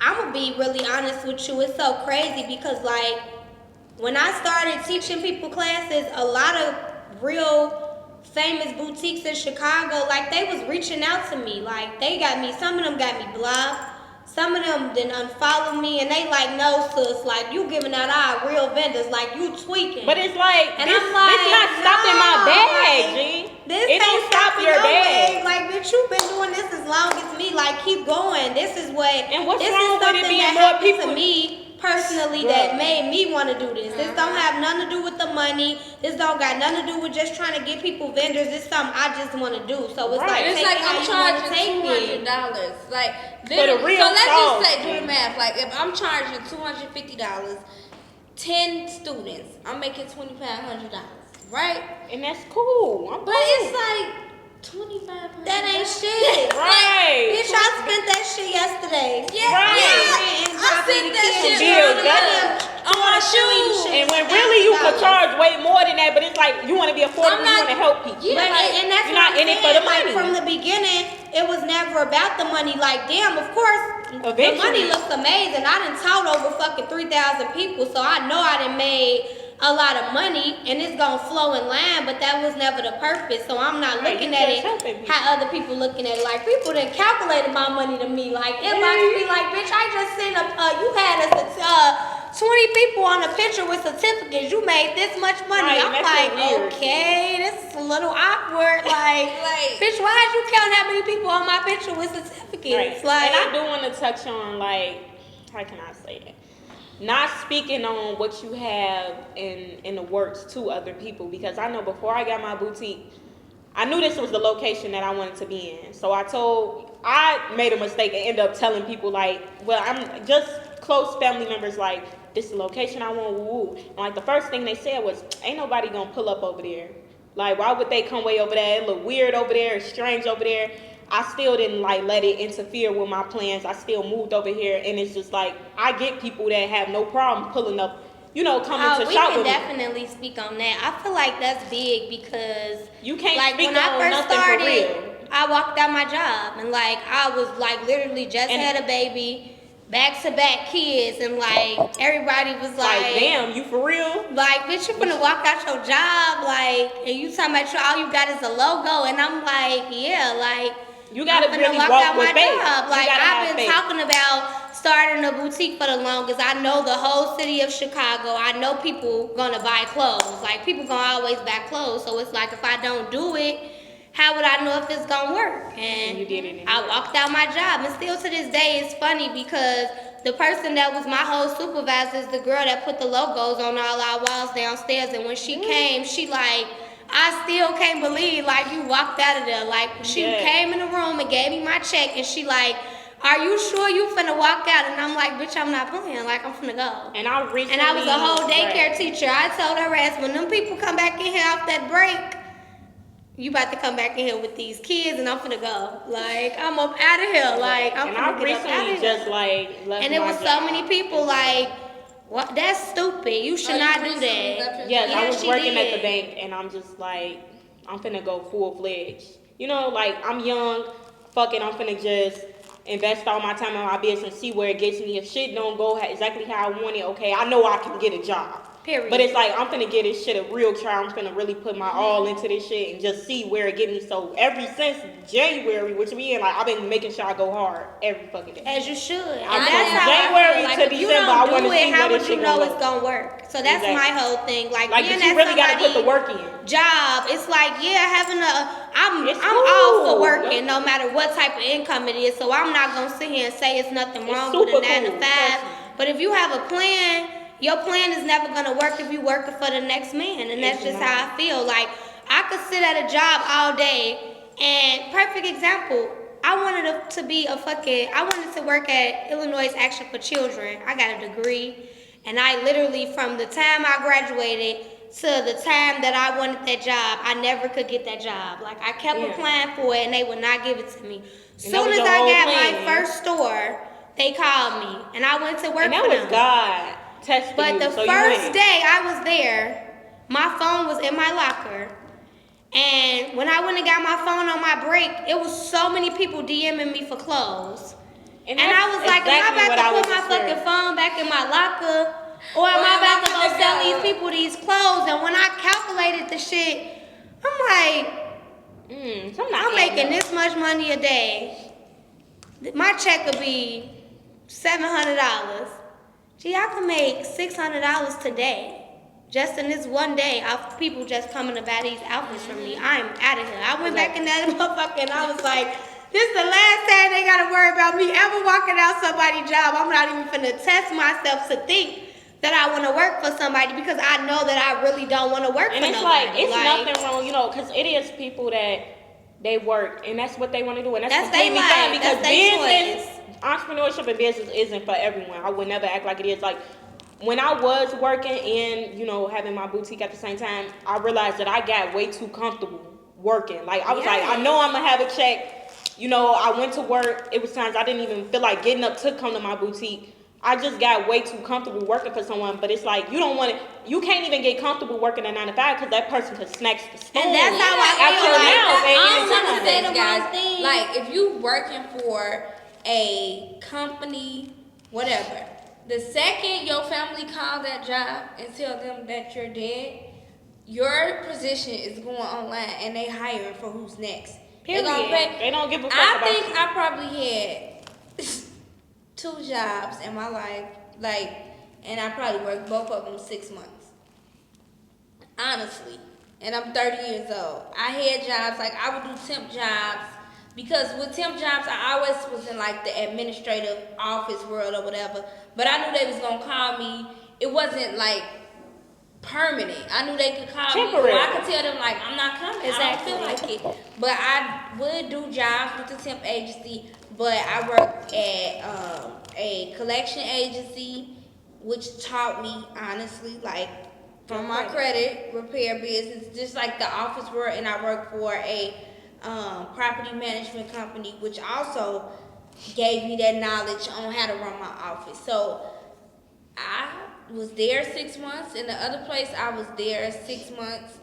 I'm going to be really honest with you. It's so crazy because, like, when I started teaching people classes, a lot of real famous boutiques in Chicago, like, they was reaching out to me. Like, some of them got me blocked. Some of them didn't unfollow me, and they like, no, sis, like, you giving out our real vendors, like, you tweaking. But it's like, and this not stopping my bag, G. It don't stop your bag. Like, bitch, you've been doing this as long as me. Like, keep going. This is what. And what's this wrong is with it something being that more people? to me personally that made me want to do this. This don't have nothing to do with the money. This don't got nothing to do with just trying to get people vendors. It's something I just want to do. So it's like, it's like I'm charging $200. Like, for the real so let's just say, do the math. Like, if I'm charging $250, 10 students, I'm making $2,500, right? And that's cool. It's like $2,500. That ain't shit. Right. Bitch, I spent that shit yesterday. Yeah. And property, the that kids, shit bills, the money. I want a shoe. And when really you could charge way more than that, but it's like you want to be affordable, you want to help people. Yeah, and that's you're what not I'm in it saying. for the Like money. from the beginning, it was never about the money. Like, damn, of course, the Eventually. money looks amazing. I done taught over fucking 3,000 people, so I know I done made a lot of money, and it's gonna flow in line. But that was never the purpose. So I'm not Right, looking you at just it helping people. how other people looking at it. Like people done calculated my money to me. Like inbox me, like, bitch, I just sent you had us 20 people on a picture with certificates. You made this much money. Right, I'm that's like, weird. okay, this is a little awkward. Like, bitch, why'd you count how many people on my picture with certificates? Right. Like, And I do want to touch on, like, how can I say it? Not speaking on what you have in the works to other people, because I know before I got my boutique, I knew this was the location that I wanted to be in. So I made a mistake and ended up telling people, like, well, I'm just close family members, like, this is the location I want, woo. And like the first thing they said was, ain't nobody gonna pull up over there. Like, why would they come way over there? It look weird over there, it's strange over there. I still didn't like let it interfere with my plans. I still moved over here, and it's just like I get people that have no problem pulling up, coming to we shop can with me. definitely speak on that. I feel like that's big because You can't like speak when I on first nothing started, for real. I walked out my job and like I was like literally just And- had a baby, back to back kids, and like everybody was Like, damn, you for real? like, bitch, you finna walk out your job, like, and you talking about all you got is a logo, and I'm like, yeah, like, You gotta I'm finna really walk walk out with my faith. job. You Like, gotta have I've been faith. talking about starting a boutique for the longest. I know the whole city of Chicago. I know people gonna buy clothes. Like, people gonna always buy clothes. So it's like, if I don't do it, how would I know if it's gonna work? And You did it. I walked out my job, and still to this day, it's funny because the person that was my whole supervisor is the girl that put the logos on all our walls downstairs. And when she came, she like, I still can't believe like you walked out of there. Like she came in the room and gave me my check, and she like, are you sure you finna walk out? And I'm like, bitch, I'm not playing. Like, I'm finna go. And I recently, And I was a whole daycare teacher. I told her ass, when them people come back in here off that break, you about to come back in here with these kids, and I'm finna go. Like, I'm up out of here. Like, I'm and finna I get up out recently of here. just like left And it my was so job. many people like, what? That's stupid. You should not do that. Yes, Yeah, I was she working at did. the bank, and I'm just like, I'm finna go full fledged. Like I'm young, fuck it, I'm finna just invest all my time in my business and see where it gets me. If shit don't go exactly how I want it, okay, I know I can get a job. Period. But it's like I'm finna get this shit a real try. I'm finna really put my all into this shit and just see where it get me. So ever since January, which we in, like I've been making sure I go hard every fucking day. As you should. And I'm that's from how January I feel. Like, to if you December, I don't wanna do see it, where how this would you shit know gonna it's go. gonna work? So that's Exactly. my whole thing. Like Like, being but you at really gotta put the somebody's work in. job, it's like, yeah, I'm It's all for cool. working no matter what type of income it is. So I'm not gonna sit here and say it's nothing It's wrong with a super 9 to cool, 5. trust me. But if you have a plan, your plan is never gonna work if you working for the next man. And that's It's just not. how I feel. Like I could sit at a job all day, and perfect example, I wanted to work at Illinois Action for Children. I got a degree, and I literally, from the time I graduated to the time that I wanted that job, I never could get that job. Like I kept applying for it, and they would not give it to me. Soon that was as your I whole got plan. my first store, they called me, and I went to work And that for was them. God testing But you. the so you first went. day I was there, my phone was in my locker. And when I went and got my phone on my break, it was so many people DMing me for clothes. And I was like, am I about to put my fucking phone back in my locker? Or am I about to go sell these people these clothes? And when I calculated the shit, I'm like, I'm making this much money a day. My check could be $700. Gee, I could make $600 today. Just in this one day of people just coming to buy these outfits from me. I'm out of here. I went back in that motherfucker and I was like, this is the last time they gotta worry about me ever walking out somebody's job. I'm not even finna test myself to think that I wanna work for somebody because I know that I really don't wanna work for nobody. And it's nothing wrong, because it is people that they work and that's what they want to do. And that's completely fine because entrepreneurship and business isn't for everyone. I would never act like it is. Like, when I was working and, having my boutique at the same time, I realized that I got way too comfortable working. Like, I was like, I know I'm going to have a check. I went to work. It was times I didn't even feel like getting up to come to my boutique. I just got way too comfortable working for someone, but it's like you don't want to. You can't even get comfortable working a 9 to 5 because that person could snatch the spoon. And that's how I out feel your like mouth. I don't And want to say the guys, wrong thing. like if you working for a company, whatever, the second your family calls that job and tell them that you're dead, your position is going online and they hiring for who's next. Period. They don't give a fuck I about think you. I probably had 2 jobs in my life, like, and I probably worked both of them 6 months. Honestly. And I'm 30 years old. I had jobs, like I would do temp jobs because with temp jobs I always was in like the administrative office world or whatever. But I knew they was gonna call me. It wasn't like permanent. I knew they could call Temporary. me or I could tell them like I'm not coming. Exactly. I don't feel like it. But I would do jobs with the temp agency, but I worked at a collection agency which taught me honestly like from my credit repair business, just like the office work, and I worked for a property management company, which also gave me that knowledge on how to run my office. So I was there 6 months, and the other place I was there 6 months.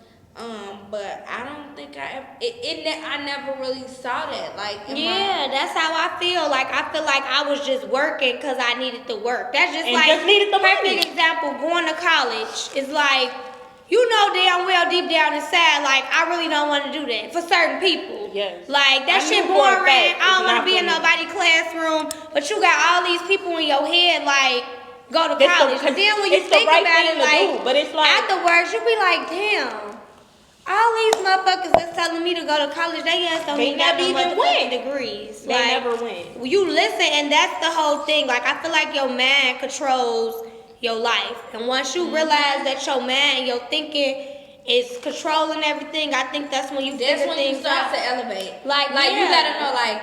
But I don't think I never really saw that. Like, That's how I feel. Like I feel like I was just working because I needed to work. That's just And like just needed the perfect money. example. Going to college is like, you know damn well deep down inside, like I really don't want to do that for certain people. Yes. Like that I shit knew for a boring. fact I don't it's want not to be for in me. nobody's classroom, but you got all these people in your head like go to It's the- college. And then when you it's the think right about thing it, to like do, but it's like- afterwards you be like, damn. All these motherfuckers that's telling me to go to college, they ass don't They even got never no even motherfucking went. degrees. They Like, never went. you listen, and that's the whole thing. Like, I feel like your mind controls your life. And once you realize that your mind, your thinking is controlling everything, I think that's when you that's figure when you things start out. to elevate. Like, You yeah. gotta know, like,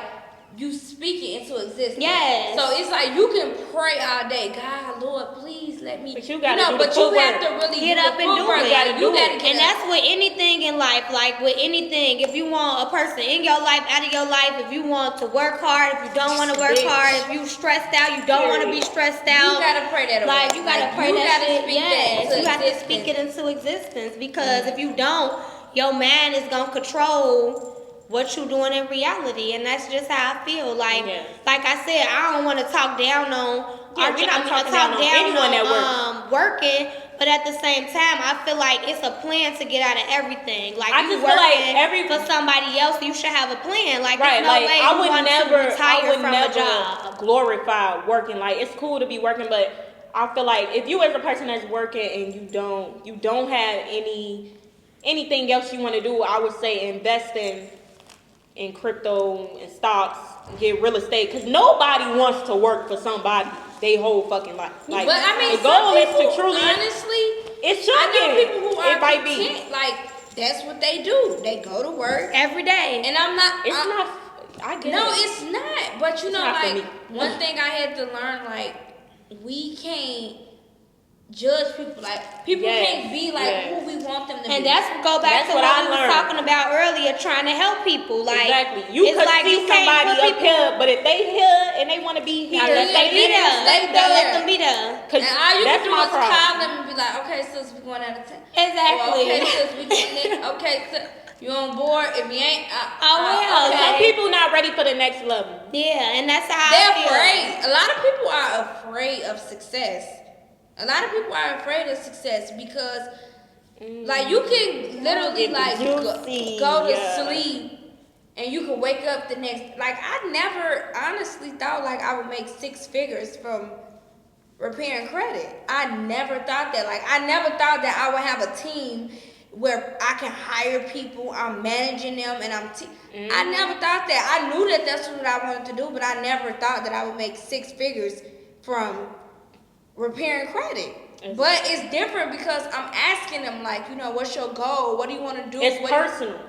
you speak it into existence. Yes. So it's like you can pray all day, God, Lord, please let me. But you gotta do the but you have footwork. to really Get do up the and do footwork. it. You gotta do it. get And up. that's with anything in life. Like with anything, if you want a person in your life, out of your life, if you want to work hard, if you don't want to work Bitch. hard, if you stressed out, you don't want to be stressed out. You gotta pray that away. Like you gotta pray you that gotta shit. speak Yes, that into you have to existence. speak it into existence because if you don't, your mind is gonna control what you doing in reality, and that's just how I feel. Like, Yes. like I said, I don't want to talk down on. Yeah, we're not talking down on anyone that works. Working, but at the same time, I feel like it's a plan to get out of everything. Like I you just feel like working for somebody else, you should have a plan. Like Right, there's no like way I you would want never, to retire I would from never a job. glorify working. Like it's cool to be working, but I feel like if you as a person that's working and you don't have anything else you want to do, I would say invest in crypto and stocks, get real estate, because nobody wants to work for somebody they whole fucking life. Like, But I mean, the goal some is people, to truly, honestly, it should I know be. people who are It might be. content. Like that's what they do. They go to work, Every day. and I'm not. It's not. I get No, it. it's not. But you It's know, not for like me. one thing I had to learn, like we can't judge people. Like people Yes, can't be like yes. who we want them to And be. that's go back That's to what what I we was learned. talking about earlier, trying to help people. Like Exactly. You it's could like see you can't somebody put up people- here, but if they here and they want to be here, Now let them be there. Stay Let there. them be there. Cause And all you that's can do my is problem. call them and be like, okay, sis, we going out of town. Exactly. Okay, sis, we getting it. Okay, sis, you on board? If you ain't, well, okay. Some people not ready for the next level. Yeah, and that's how They're I feel. afraid. A lot of people are afraid of success. A lot of people are afraid of success because, like, you can literally Get like juicy, go to yeah. sleep and you can wake up the next. Like, I never honestly thought like I would make 6 figures from repairing credit. I never thought that. Like, I never thought that I would have a team where I can hire people, I'm managing them, and I never thought that. I knew that that's what I wanted to do, but I never thought that I would make 6 figures from repairing credit. But it's different because I'm asking them, like, you know, what's your goal? What do you want to do? It's personal.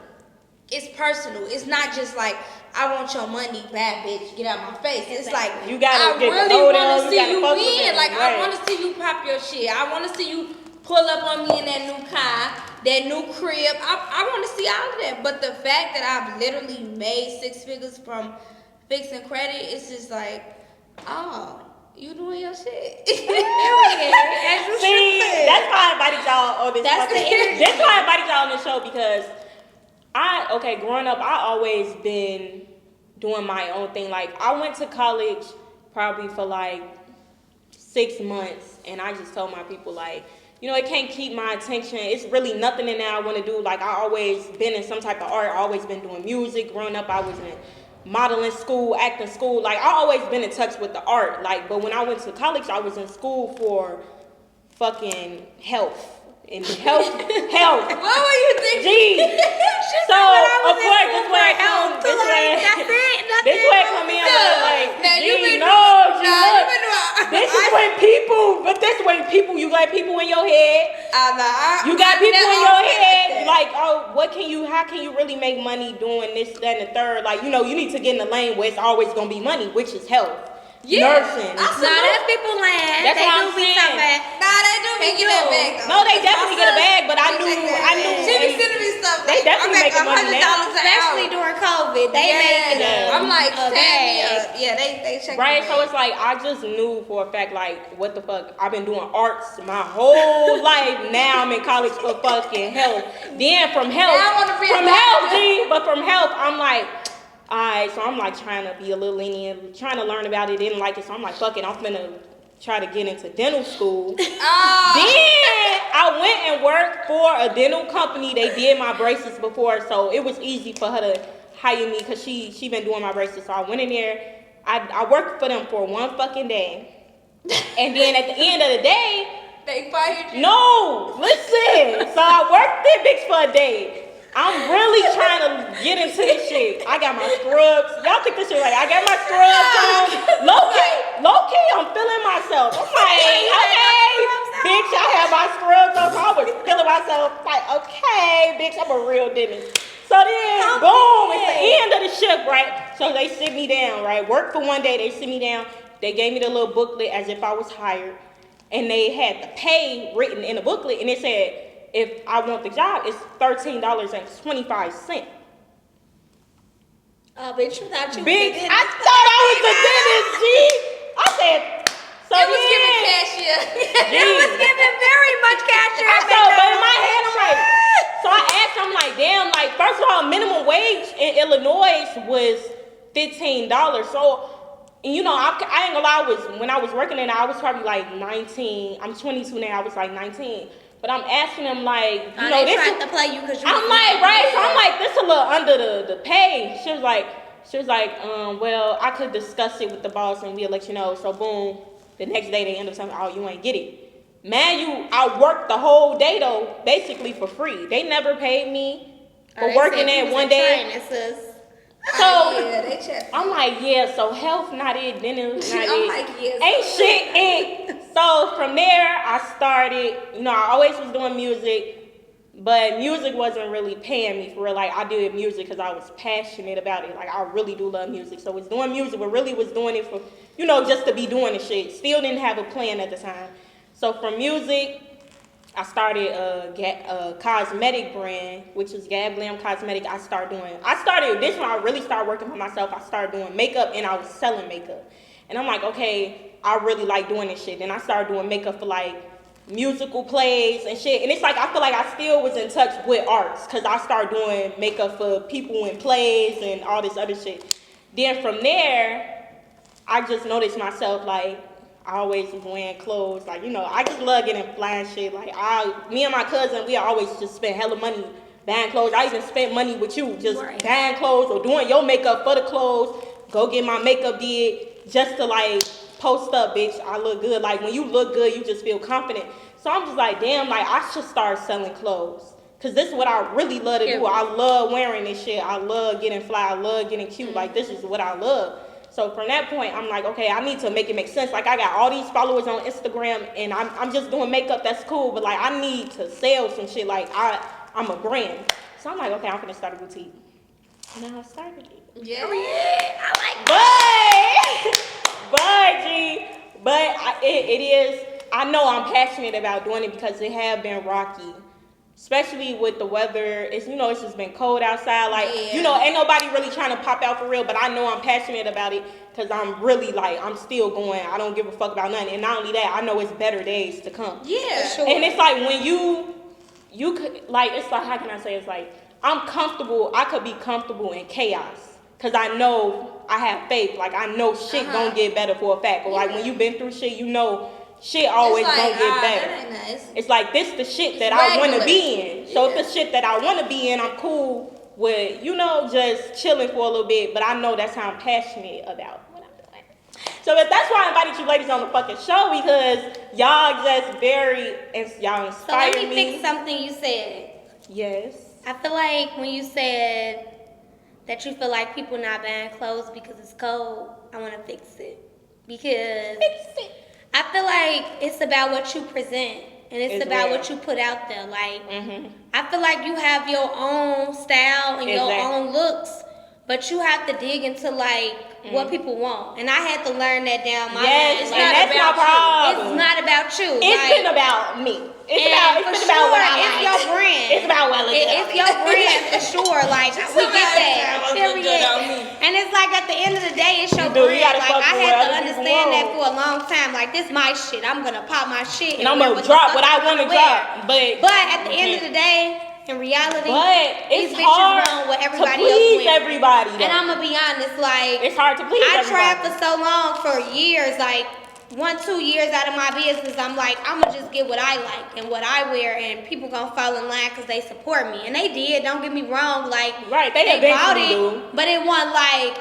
It's personal. It's not just like, I want your money, bad bitch, get out my face. It's like, You gotta I get really the load want up, to you see gotta you focus win. on it, Like, I right. want to see you pop your shit. I want to see you pull up on me in that new car, that new crib. I want to see all of that. But the fact that I've literally made 6 figures from fixing credit, it's just like, oh, You doing your shit. As you See, should. that's why I invited y'all on this. That's the energy. That's why I invited y'all on the show because growing up, I always been doing my own thing. Like I went to college probably for like 6 months, and I just told my people like, it can't keep my attention. It's really nothing in there I want to do. Like I always been in some type of art. I always been doing music. Growing up, I was in modeling school, acting school. Like I always been in touch with the art. Like, but when I went to college, I was in school for fucking health. And health. What were you thinking? Gee. So of course, this way it come. That's it. This way it come in like, Now, you gee, been no, doing- gee, nah, look. you been doing- This is when people, you got people in your head. You got people in your head, like, oh, how can you really make money doing this, that, and the third? Like, you need to get in the lane where it's always gonna be money, which is health. Yeah. Nursing. Nah, that's people land. That's they what do I'm be saying. something bad. Nah, they do be get that bag though. No, they definitely get a bag, but I knew. She be sending me stuff. They Like, definitely I make making money now. $100 an Especially hour. during COVID. They making I'm like, a tag me bag. up. Yeah, they check Right, me so it's like I just knew for a fact, like, what the fuck? I've been doing arts my whole life. Now I'm in college for fucking health. Then from health, Now I wanna be a from doctor. health, G, but from health, I'm like, alright, so I'm like trying to be a little lenient, trying to learn about it, didn't like it, so I'm like, fuck it, I'm finna try to get into dental school. Then I went and worked for a dental company. They did my braces before, so it was easy for her to hire me because she been doing my braces. So I went in there. I worked for them for one fucking day. And then at the end of the day, They fired you. no, listen. So I worked that bitch for a day. I'm really trying to get into this shit. I got my scrubs. Y'all think this shit right. I got my scrubs on. Low key, I'm feeling myself. I'm like, okay, bitch, I have my scrubs on. So I was feeling myself like, okay, bitch, I'm a real dentist. So then, boom, it's the end of the shift, right? So they sit me down, right? Work for one day, they sit me down. They gave me the little booklet as if I was hired. And they had the pay written in the booklet, and it said, if I want the job, it's $13.25. Bitch, you thought you Bitch, was I thought I was a dentist, G. I said, so It was then, giving cashier. It was giving very much cash. but in my head, I'm like, so I asked, I'm like, damn, like, first of all, minimum wage in Illinois was $15. So, and I ain't gonna lie, when I was working in it, I was probably like 19. I'm 22 now, I was like 19. But I'm asking them like, they this tried to play you because you. I'm like, right, so I'm like, this a little under the pay. She was like, well, I could discuss it with the boss and we'll let you know. So boom, the next day they end up saying, oh, you ain't get it. Man, I worked the whole day though, basically for free. They never paid me for working there one day. So they checked. I'm like, yeah, so health not it, dental not I'm it. like, yes. Ain't shit it. So from there, I started, I always was doing music, but music wasn't really paying me for real. Like, I did music because I was passionate about it. Like, I really do love music. So I was doing music, but really was doing it for, just to be doing the shit. Still didn't have a plan at the time. So from music, I started a cosmetic brand, which was Gab Glam Cosmetic. This when I really started working for myself. I started doing makeup and I was selling makeup. And I'm like, okay, I really like doing this shit. And I started doing makeup for like musical plays and shit. And it's like, I feel like I still was in touch with arts because I started doing makeup for people in plays and all this other shit. Then from there, I just noticed myself like, I always was wearing clothes. Like, I just love getting fly and shit. Like, me and my cousin, we always just spend hella money buying clothes. I even spent money with you just buying clothes or doing your makeup for the clothes. Go get my makeup did just to, like, post up, bitch. I look good. Like, when you look good, you just feel confident. So I'm just like, damn, like, I should start selling clothes. Because this is what I really love to do. I love wearing this shit. I love getting fly. I love getting cute. Like, this is what I love. So from that point, I'm like, okay, I need to make it make sense. Like, I got all these followers on Instagram, and I'm just doing makeup. That's cool, but like, I need to sell some shit. Like, I'm a brand. So I'm like, okay, I'm gonna start a boutique. And then I started it. Yeah. I like But it is. I know I'm passionate about doing it because it have been rocky especially with the weather. It's it's just been cold outside. Like Yeah. ain't nobody really trying to pop out for real. But I know I'm passionate about it because I'm really like I'm still going. I don't give a fuck about nothing. And not only that, I know it's better days to come. Yeah. For sure. And it's like when you could like it's like how can I say it's like I'm comfortable. I could be comfortable in chaos because I know I have faith. Like I know shit gonna get better for a fact. Or like when you've been through shit, shit always It's like, gonna get better. that ain't nice. It's like this the shit that I want to regular. be in. So if the shit that I want to be in, I'm cool with just chilling for a little bit. But I know that's how I'm passionate about what I'm doing. So that's why I invited you ladies on the fucking show because y'all just y'all So let inspire me fix something you said. Yes. I feel like when you said that you feel like people not buying clothes because it's cold, I want to fix it. Because I feel like it's about what you present and it's about real. what you put out there. Like, I feel like you have your own style and your own looks, but you have to dig into like what people want. And I had to learn that down my line. Yes, Like, and that's my problem. it's not about you. It's like, been about me. It's and about for about what I sure, like. it's your brand. It's about what I look It's your brand for sure. Like we get that. Somebody Period. look good on me. And it's like at the end of the day, it's your You do. You brand. gotta Like fuck I with had what to other people understand that want. for a long time. Like this my shit. I'm gonna pop my shit And I'm wear gonna what the drop fuck what I want to wanna wear. drop. But at the end of the day, in reality, But these it's bitches hard want what to everybody please else wears. everybody. And Though. I'm gonna be honest, like It's hard to please I everybody. tried for so long, for years, like 1-2 years out of my business, I'm like, I'm gonna just get what I like and what I wear, and people gonna fall in line because they support me, and they did. Don't get me wrong, like Right, they bought eventually it, do. but it wasn't like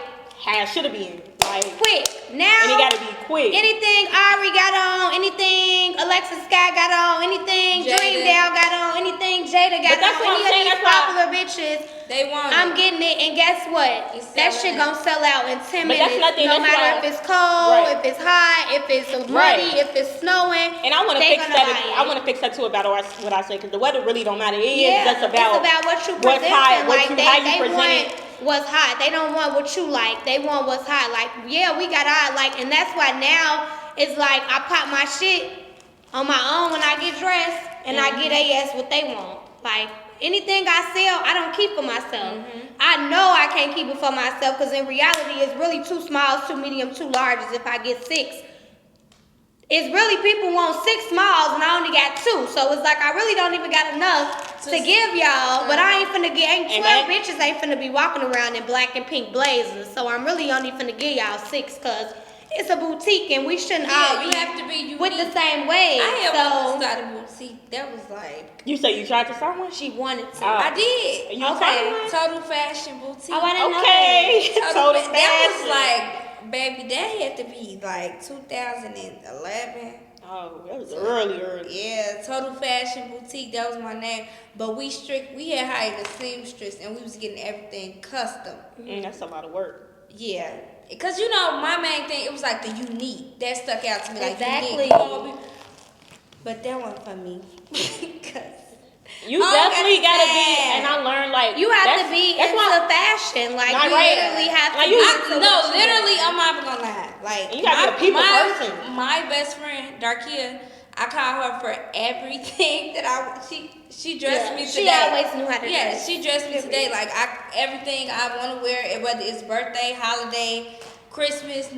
Should have been like quick. Now and it gotta be quick. anything Ari got on, anything Alexis Scott got on, anything Jada. Dreamdale got on, anything Jada got But that's on, what I'm any of saying, these that's why- popular bitches. They want I'm it. getting it, and guess what? It's That selling shit out. gonna sell out in 10 But that's minutes. nothing, No that's matter why- if it's cold, Right. if it's hot, if it's muddy, Right. if it's snowing. And I want to they fix gonna that. buy it. I want to fix that too about what I say because the weather really don't matter. It is Yeah, just about it's about what you what's present. hot, Like how you they present want it. what's hot. They don't want what you like. They want what's hot. Like yeah, we got our like, and that's why now it's like I pop my shit on my own when I get dressed, and I get ass what they want. Like anything I sell, I don't keep for myself. I know I can't keep it for myself because in reality, it's really 2 smalls, 2 medium, 2 larges. If I get 6. It's really people want 6 smalls and I only got 2. So it's like I really don't even got enough to give y'all. But I ain't finna get, ain't 12 bitches ain't finna be walking around in black and pink blazers. So I'm really only finna give y'all 6 because it's a boutique and we shouldn't all you be have to be unique. with the same way. I had so one started a boutique. That was like You say you tried to start one? she wanted to. Oh. I did. You Okay. started one? Total fashion boutique. Oh, I didn't know Okay. Total That was fashion. like, baby, that had to be like 2011. Oh, that was early. Yeah, Total Fashion Boutique, that was my name. But we had hired a seamstress and we was getting everything custom. That's a lot of work. Yeah. Because, you know, my main thing, it was like the unique. That stuck out to me. Like Exactly. unique. But that wasn't for me. 'Cause You definitely gotta be, and I learned like you have to be that's into why fashion. Like Not you right. literally have to Like, be you- into No, what you literally, want. I'm not even gonna lie. Like, You gotta be a people person. My best friend, Darkia, I call her for everything that she dressed me today. She always knew how to Yeah, dress. she dressed me today. Like everything I want to wear, whether it's birthday, holiday, Christmas,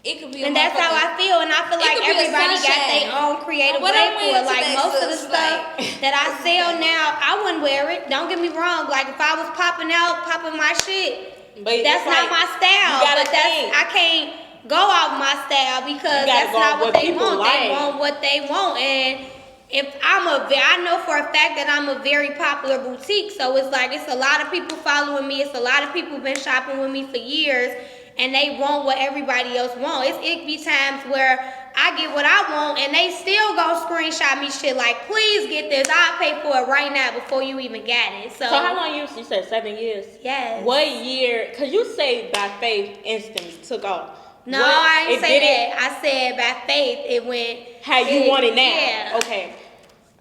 it could be. And that's how I feel, and I feel It like could be a everybody got sunshine. their own creative What way I'm for it. wearing Like today, most of the sis, stuff like, that I sell now, I wouldn't wear it. Don't get me wrong. Like if I was popping my shit, But that's it's not like, my style. you gotta But that's think. I can't go off my style because You gotta that's go not off what what they people want. They like. want what they want, and if I know for a fact that I'm a very popular boutique, so it's like it's a lot of people following me. It's a lot of people been shopping with me for years, and they want what everybody else wants. It be times where I get what I want, and they still go screenshot me shit like, please get this. I'll pay for it right now before you even got it. So how long you said 7 years? Yes. What year? Cause you say by faith instantly took off. No, What- I it ain't say didn't- that. I said by faith it went. How you want it now? Yeah.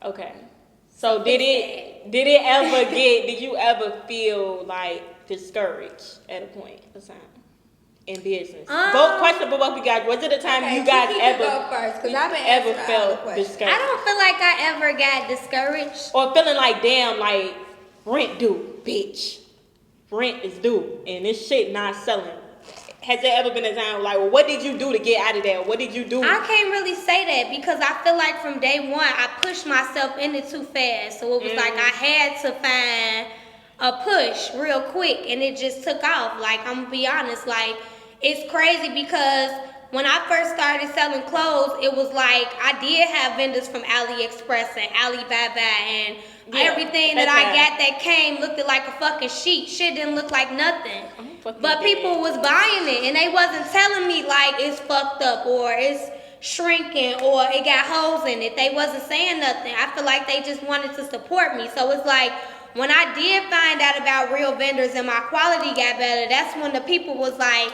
Okay. So did you ever feel like discouraged at a point of time? in business? Both question for both of you guys. Was it a time you guys ever felt discouraged? I don't feel like I ever got discouraged. Or feeling like, damn, like, rent due, bitch. Rent is due, and this shit not selling. Has there ever been a time like, well, what did you do to get out of that? What did you do? I can't really say that because I feel like from day one I pushed myself in it too fast. So it was like I had to find a push real quick, and it just took off. Like, I'm gonna be honest, like, it's crazy because when I first started selling clothes, it was like I did have vendors from AliExpress and Alibaba and everything that I got that came looked like a fucking sheet. Shit didn't look like nothing. But people was buying it and they wasn't telling me like it's fucked up or it's shrinking or it got holes in it. They wasn't saying nothing. I feel like they just wanted to support me. So it's like when I did find out about real vendors and my quality got better, that's when the people was like,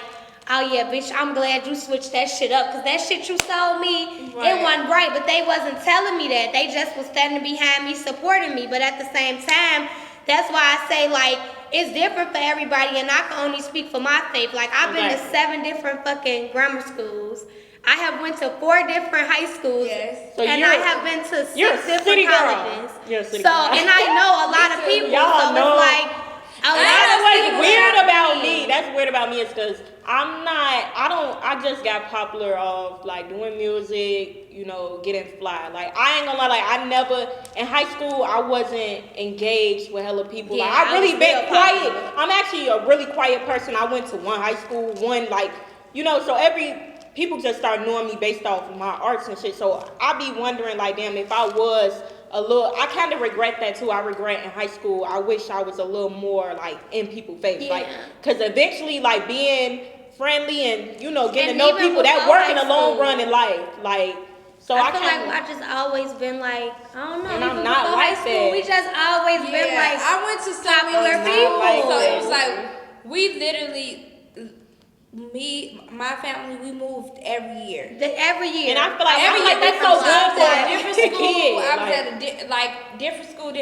oh yeah, bitch, I'm glad you switched that shit up. Cause that shit you sold me, it wasn't right. But they wasn't telling me that. They just was standing behind me, supporting me. But at the same time, that's why I say like, it's different for everybody, and I can only speak for my faith. Like, I've been to 7 different fucking grammar schools. I have went to 4 different high schools, so and I have been to 6 different colleges. You're a city so, girl. and I know a lot of people. Y'all so know. it's like a lot of what's weird about me. That's weird about me is because I just got popular off like doing music, you know, getting fly. Like, I ain't gonna lie, like, I never, in high school, I wasn't engaged with hella people. Yeah, like, I really been quiet. Popular. I'm actually a really quiet person. I went to one high school, like, you know, so people just start knowing me based off my arts and shit. So I be wondering, like, damn, if I was I kind of regret that too. I regret in high school, I wish I was a little more like in people's face. Like, cause eventually like being friendly and, you know, getting to know people, that work in the long run in life. Like, so I feel like I just always been like, I don't know. And I'm not like that. We just always been like I went to so popular many people. schools, so it was like we literally, my family, we moved every year. Every year. And I feel like that's so good for a different school. I was at a different school.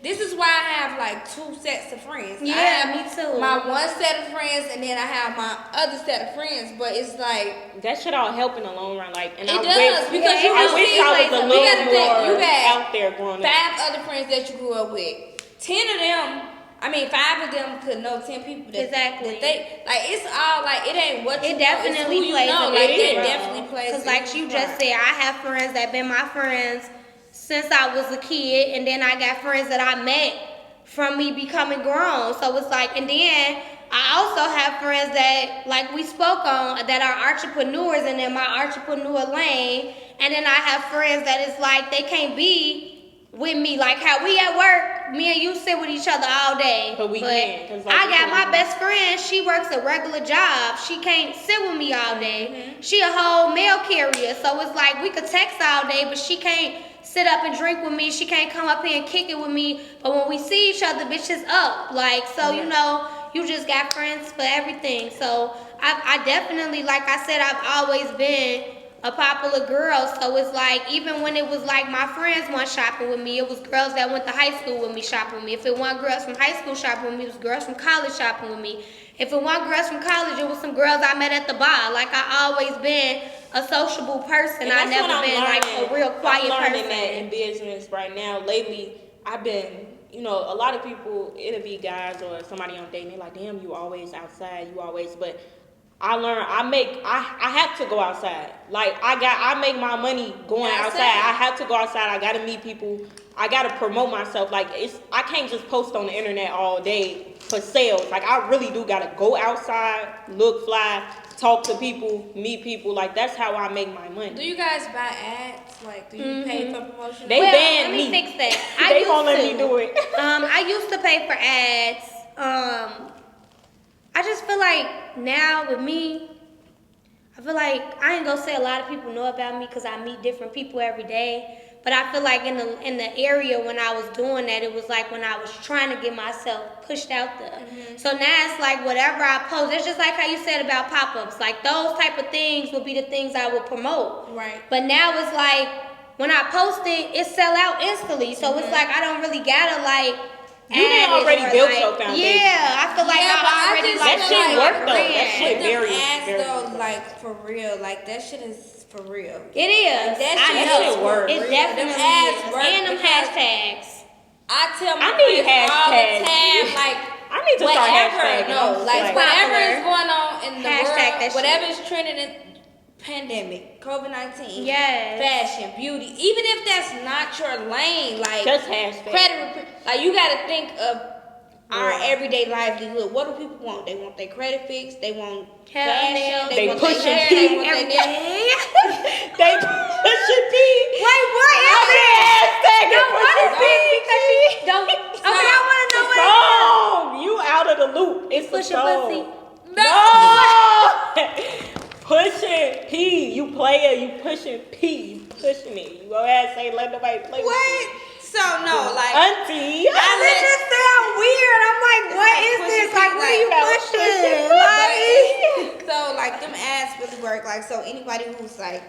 This is why I have like 2 sets of friends. Yeah, I have me too. My one set of friends, and then I have my other set of friends. But it's like that should all help in the long run. Like, and it I does wish, because I wish I was a little more out there growing up. 5 other friends that you grew up with. 10 of them. I mean, 5 of them could know 10 people. Exactly. That they like. It's all like it ain't what you it definitely know, plays. You know. A Like big it role. definitely plays. Because like you just said, I have friends that been my friends since I was a kid, and then I got friends that I met from me becoming grown. So it's like, and then I also have friends that, like we spoke on, that are entrepreneurs and in my entrepreneur lane. And then I have friends that it's like they can't be with me. Like how we at work, me and you sit with each other all day. But we can. Like, I got my best friend, she works a regular job. She can't sit with me all day. Mm-hmm. She a whole mail carrier. So it's like we could text all day, but she can't sit up and drink with me. She can't come up here and kick it with me. But when we see each other, bitch is up. Like, so, you know, you just got friends for everything. So I definitely, like I said, I've always been a popular girl. So it's like, even when it was like my friends went shopping with me, it was girls that went to high school with me shopping with me. If it weren't girls from high school shopping with me, it was girls from college shopping with me. If it weren't girls from college, it was some girls I met at the bar. Like, I always been a sociable person. I never been like a real quiet I'm learning person. that in business right now. Lately, I've been, you know, a lot of people, it'll be guys or somebody I'm dating, they're like, damn, you always outside, you always, but I learned, I have to go outside. Like, I make my money going outside. I have to go outside. I gotta meet people. I gotta promote myself. Like, I can't just post on the internet all day for sales. Like, I really do gotta go outside, look fly, talk to people, meet people. Like, that's how I make my money. Do you guys buy ads? Like, do you pay for promotion? They banned me. Let me fix that. They won't let me do it. I used to pay for ads. I just feel like now with me, I feel like I ain't gonna say a lot of people know about me because I meet different people every day. But I feel like in the area when I was doing that, it was like when I was trying to get myself pushed out there. Mm-hmm. So now it's like whatever I post, it's just like how you said about pop-ups. Like those type of things would be the things I would promote. Right. But now it's like when I post it sell out instantly. So it's like I don't really gotta like. You didn't already build your foundation. Yeah, I feel like I already that shit like, work though. real. That shit Them very, ads very though, work. like for real, like that shit is for real. It is. That I shit know. shit work. It Them definitely ads is. work And them because hashtags. I tell my I need friends all the hashtags. time, like I need to start whatever, hashtagging. no, like It's whatever popular. is going on in the Hashtag that world, shit. whatever is trending in pandemic, COVID-19, Yes. fashion, beauty, even if that's not your lane, like Just hashtag. like you gotta think of our Yeah. everyday livelihood. What do people want? They want their credit fixed. They want Hell fashion. yeah. They They want their pushing hair. P They want Every their day. They pushing P. Wait, what is it? Hashtag No, it what is pushing it? Because she don't. Okay, I want to know what it is. song. You out of the loop. It's Push a a song. pussy. No. Pushing P. You player. You pushing P. You pushing it. You go ahead and say let nobody play with What? you. So no, like Auntie. It just sound weird. I'm like, what is this? Like, what are you pushing? Like, so like them ads really work. Like so anybody who's like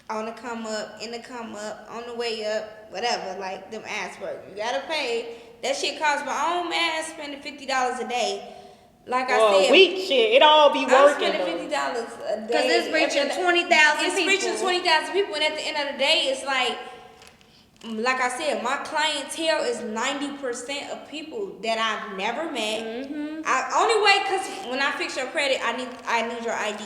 on the come up, in the come up, on the way up, whatever, like them ads work. You gotta pay. That shit costs my own ass spending $50 a day. Like I Oh, said, weak shit. It all be I'm working spending though. $50 a day. because it's reaching 20,000 It's people. reaching 20,000 people, and at the end of the day, it's like I said, my clientele is 90% of people that I've never met. Only way, cause when I fix your credit, I need your ID.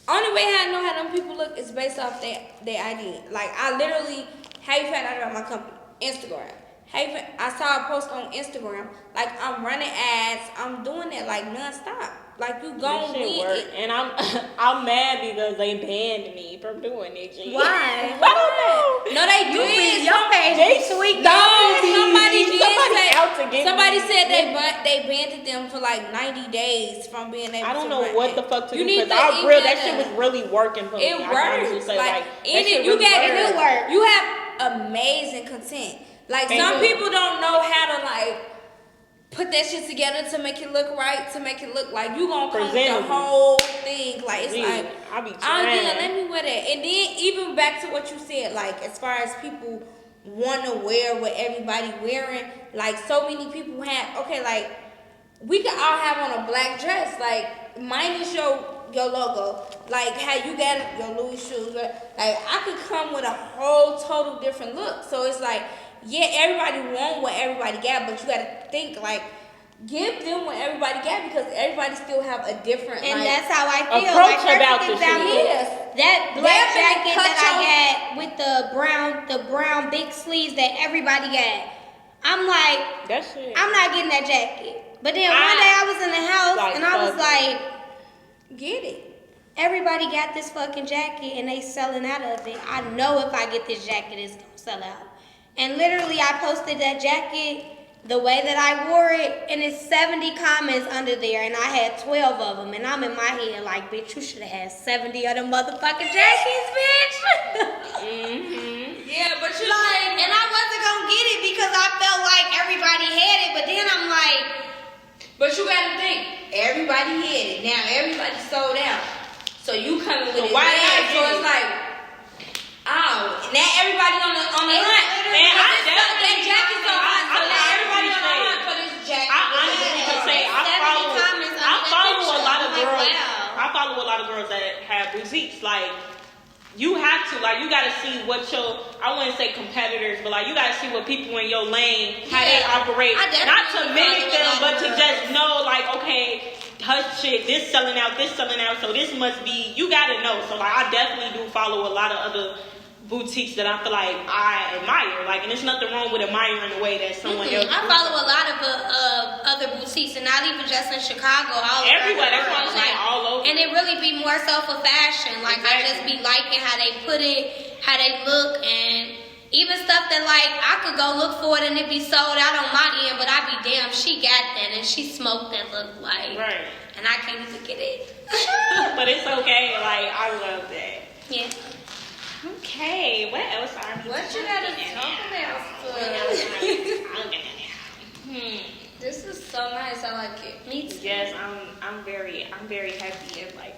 Only way I know how them people look is based off their ID. Like I literally, how you found out about my company? Instagram. I saw a post on Instagram. Like I'm running ads. I'm doing it like nonstop. Like you This gon' shit win work. it. And I'm mad because they banned me from doing it. G. Why? I don't know. No, they You did. be your page They be tweaked. No, Somebody somebody out to get somebody me. said they banned them for like 90 days from being able to I don't know run what it. the fuck to You do need because to that shit was really working for me. It I can honestly works. say, Like, that and shit you really got worked. it work. You have amazing content. Like And some you- people don't know how to like put that shit together to make it look right, to make it look like you gonna come with the Presentable. whole thing. Like it's Gee, like I be oh trying. yeah, let me wear that. And then even back to what you said, like as far as people want to wear what everybody wearing, like so many people have. Okay, like we could all have on a black dress, like mine is your logo, like how you got your Louis shoes. Like I could come with a whole total different look. So it's like, yeah, everybody want what everybody got, but you gotta think like. Give them what everybody got because everybody still have a different And like, that's how I feel. approach Like, about perfect the example, shit. Yes. that black They're jacket gonna that cut I got with the brown big sleeves that everybody got. I'm like, That shit. I'm not getting that jacket. But then one day I was in the house Like, and I was fuck. like, get it. everybody got this fucking jacket and they selling out of it. I know if I get this jacket, it's gonna sell out. And literally, I posted that jacket the way that I wore it, and it's 70 comments under there, and I had 12 of them. And I'm in my head like, bitch, you should have had 70 of them motherfucking jackets, bitch. Yeah, but you Like, and I wasn't gonna get it because I felt like everybody had it, but then I'm like, But you gotta think, everybody had it. Now everybody sold out. So you coming with So it. why now, not so get it's it? like, oh, now everybody on the hunt. Man, I That definitely- jacket's on hunt. So I now everybody on the honestly hunt for this jacket. I honestly can say I 70 comments under that follow a picture. lot of I'm like, girls. wow. I follow a lot of girls that have boutiques. Like you have to, like you gotta see what your, I wouldn't say competitors, but like you gotta see what people in your lane, how they Yeah. operate. I definitely Not to follow mimic a them, lot of but to girls. just know like, okay, her shit, this selling out, so this must be, you gotta know. So like I definitely do follow a lot of other boutiques that I feel like I admire. Like, and there's nothing wrong with admiring the way that someone else. I follow a lot of other boutiques, and not even just in Chicago, all over Everywhere, the that's what I'm world. saying, Like, all over. And it really be more so for fashion. Like I just Exactly. be liking how they put it, how they look, and even stuff that like I could go look for it and it be sold out on my end, but I be damn, she got that and she smoked that look like, Right. and I can't even get it. But it's okay. Like I love that. Yeah. Okay, what else are we What you gotta talking talk about? This is so nice. I like it. Me too. Yes, I'm very happy and like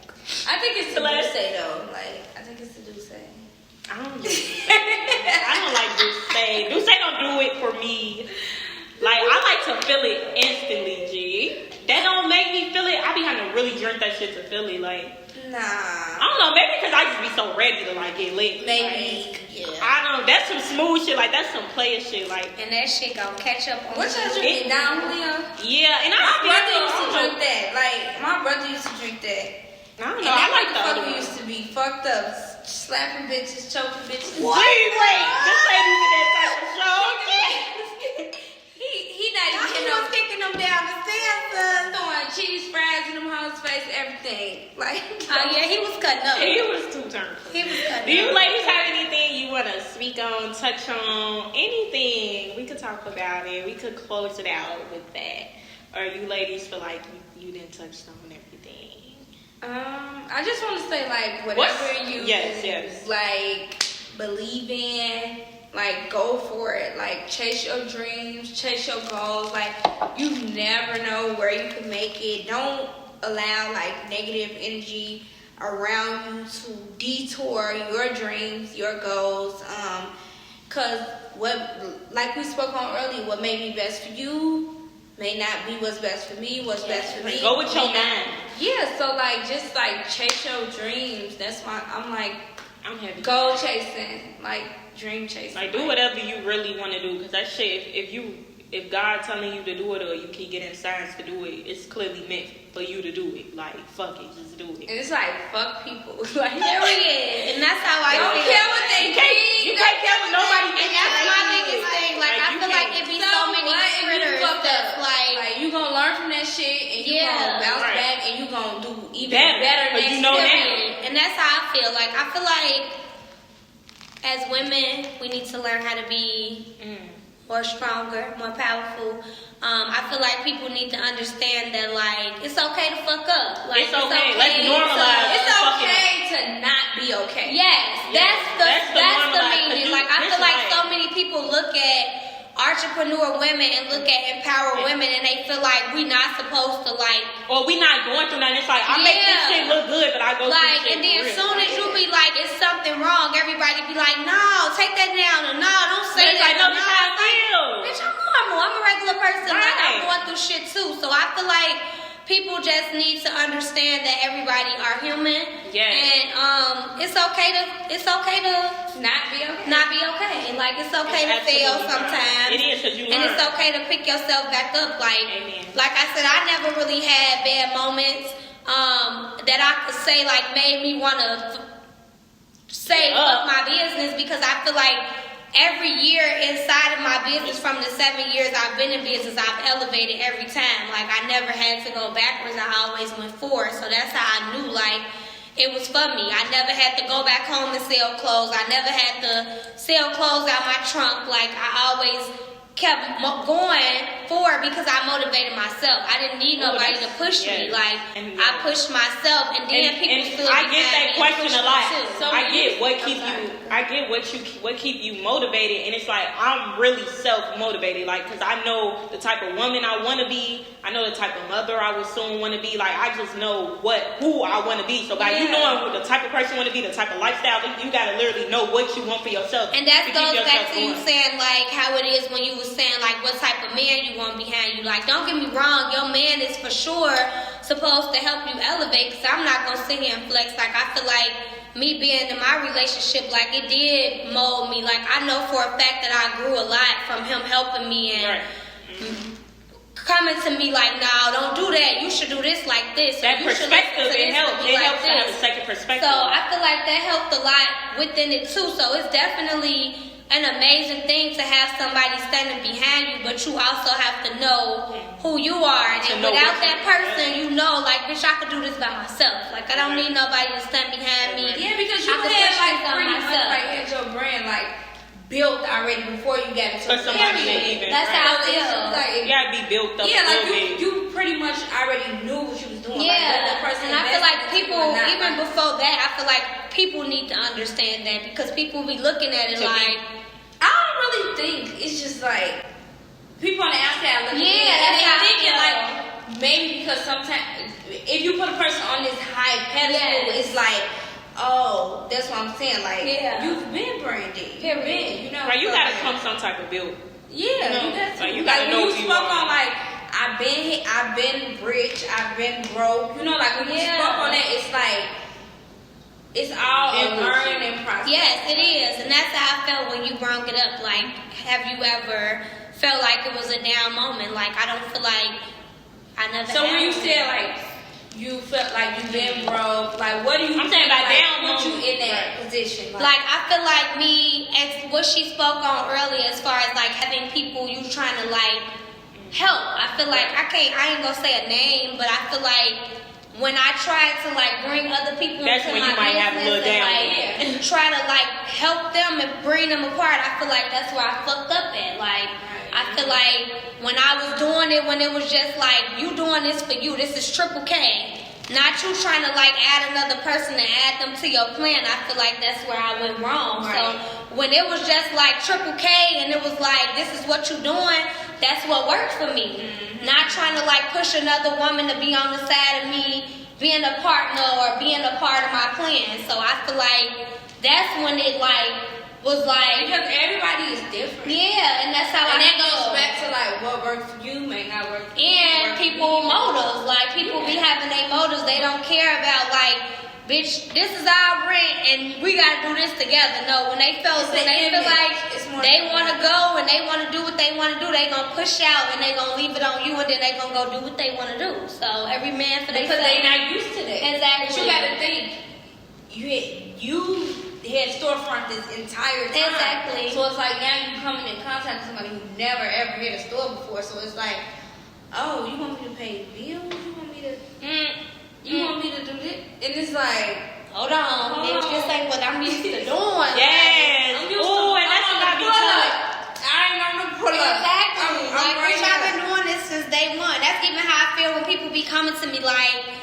I think it's the Celeste. Duce though. Like, I think it's the Duce. I don't like Duce. Duce don't do it for me. Like I like to feel it instantly, G. That don't make me feel it drink that shit to Philly, like. Nah. I don't know, maybe because I just be so ready to like get lit. Maybe. Like, Yeah. I don't. That's some smooth shit. Like that's some player shit. Like. And that shit gonna catch up on What y'all drinking? Down Julio? Yeah, and My brother used to drink that. Like my brother used to drink that. I don't And know. I that like the other motherfucker one. used to be fucked up, slapping bitches, choking bitches. Wait, this lady did that type of show. He not even He was kicking them down the stairs. throwing cheese fries in them hoes' face, everything. Like, Oh yeah, he was cutting up. He was too turned. He was cutting Do you up. ladies have anything you want to speak on, touch on, anything? We could talk about it. We could close it out with that. Or you ladies feel like you didn't touch on everything? I just want to say, like, whatever you Yes. like believe in, like, go for it. Like, chase your dreams, chase your goals. Like, you never know where you can make it. Don't allow like negative energy around you to detour your dreams, your goals. Cause like we spoke on earlier, what may be best for you may not be what's best for me. What's best for me. Go with your may not- mind. Yeah, so like just like chase your dreams. That's why I'm like I'm happy. goal chasing, like dream chasing. Like do whatever you really want to do, cause that shit. If God telling you to do it or you keep getting signs to do it, it's clearly meant for you to do it. Like fuck it, just do it. And it's like fuck people. Like Period. And that's how I don't feel. care what they think. You can't care what nobody And thinks. that's my biggest thing. Like I you feel like can't- it be so many what if you critters fuck that's up? like you gonna learn from that shit and you gonna bounce right. back and you gonna do even Better, better 'cause next you know time. now. And that's how I feel. Like I feel like as women, we need to learn how to be more stronger, more powerful. I feel like people need to understand that like it's okay to fuck up. Like It's okay. Let's to- normalize It's fucking okay to not be okay. Yes, Yes, that's the normalize, 'cause meaning. you- Like I this feel like right. so many people look at entrepreneur women and look at empowered women and they feel like we not supposed to like Or we not going through nothing. It's like I make this Yeah. shit look good, but I go like through shit and then for as real. soon as you be like it's something wrong, everybody be like, no, take that down, or no, don't But say it's that. like, no, or this no. how I It's like, feel. bitch, I'm normal. I'm a regular person. Like I'm Right. going through shit too. So I feel like people just need to understand that everybody are human. Yes. And it's okay to Not be okay. not be okay. Like it's okay It's to fail absolutely fine. sometimes. It is, 'cause you And learn. it's okay to pick yourself back up. Like Amen. like I said, I never really had bad moments that I could say like made me wanna say fuck my business, because I feel like every year inside of my business from the 7 years I've been in business, I've elevated every time. Like I never had to go backwards, I always went forward. So that's how I knew like it was for me. I never had to go back home and sell clothes. I never had to sell clothes out my trunk. Like I always kept going forward because I motivated myself. I didn't need nobody to push me. yes. Like And I pushed myself, and then people stood I get behind that me and question pushed a me lot. too. So I get what keep you. I get what keep you motivated, and it's like I'm really self motivated. Like, cause I know the type of woman I want to be. I know the type of mother I will soon want to be. Like, I just know who I want to be. So by you knowing who the type of person you want to be, the type of lifestyle, you gotta literally know what you want for yourself. And that to keep goes back yourself to you going. saying like how it is when you was saying like what type of man you want behind you. Like don't get me wrong, your man is for sure supposed to help you elevate. Cause I'm not gonna sit here and flex. Like I feel like me being in my relationship, like it did mold me. Like I know for a fact that I grew a lot from him helping me and coming to me like, no, don't do that. You should do this like this. That You should perspective, listen to it this helps. to me It like helps to have a this. second perspective. So I feel like that helped a lot within it too. So it's definitely an amazing thing to have somebody standing behind you, but you also have to know who you are. And know without what that person, you know, like, bitch, I could do this by myself. Like, I don't need nobody to stand behind me. Yeah, because you I could had push like this on pretty much myself. like had your brand like built already before you got into For somebody relationship. to even- That's right. how I So it's feel. like, You gotta be built up yeah, a like little bit. you pretty much already knew what you was doing. Yeah, like, the person and I feel like invested people, or not, even like, before that, I feel like people need to understand that, because people be looking at it To be- like, I don't really think it's just like people on the outside looking Yeah, in, and that's they how I thinking feel. like maybe because sometimes if you put a person on this high pedestal, Yes. it's like, oh, that's what I'm saying. Like Yeah. you've been branded, Period. you know. Right, you so, gotta like, come some type of build. Yeah, know, you got to. like, you Like gotta when know you who you spoke are. on like I I've been rich, I've been broke. You know, like when you spoke on that, it's like it's all a learning process. Yes, it is, and that's how I felt when you brought it up. Like, have you ever felt like it was a down moment? Like, I don't feel like I never. So when you said like you felt like you've been broke, like what do you? I'm saying about like, down put you moment. in that position. Like, I feel like me, as what she spoke on earlier, as far as like having people you trying to like help. I feel like I ain't gonna say a name, but I feel like when I try to like bring other people That's into when my you might have a business little and like try to like help them and bring them apart, I feel like that's where I fucked up at. Like, I feel like when I was doing it, when it was just like, you doing this for you, this is TripleK. Not you trying to like add another person and add them to your plan. I feel like that's where I went wrong. Right. So when it was just like TripleK and it was like, this is what you doing, that's what worked for me. Mm-hmm. Not trying to like push another woman to be on the side of me, being a partner or being a part of my plan. So I feel like that's when it like was like, because everybody is different. yeah, and that's how And I that goes feel. back to like what works for you may not work for you. And people motives, like people be having their motives. They don't care about like, bitch, this is our rent and we gotta do this together. No, when they feel like they want to go and they want to do what they want to do, they gonna push out and they gonna leave it on you, and then they gonna go do what they want to do. So every man for themselves. Because they not used to that. Exactly. But you gotta think, you had storefront this entire time. Exactly. So it's like now you coming in contact with somebody who never ever had a store before. So it's like, oh, you want me to pay bills? You want me to? You want me to do this? And it's like, hold on, bitch, this ain't what I'm used to doing. Yes. Ooh, and that's what I be telling. I ain't on the pull up. Exactly. I'm Like, right bitch, I've here. been doing this since day one. That's even how I feel when people be coming to me like,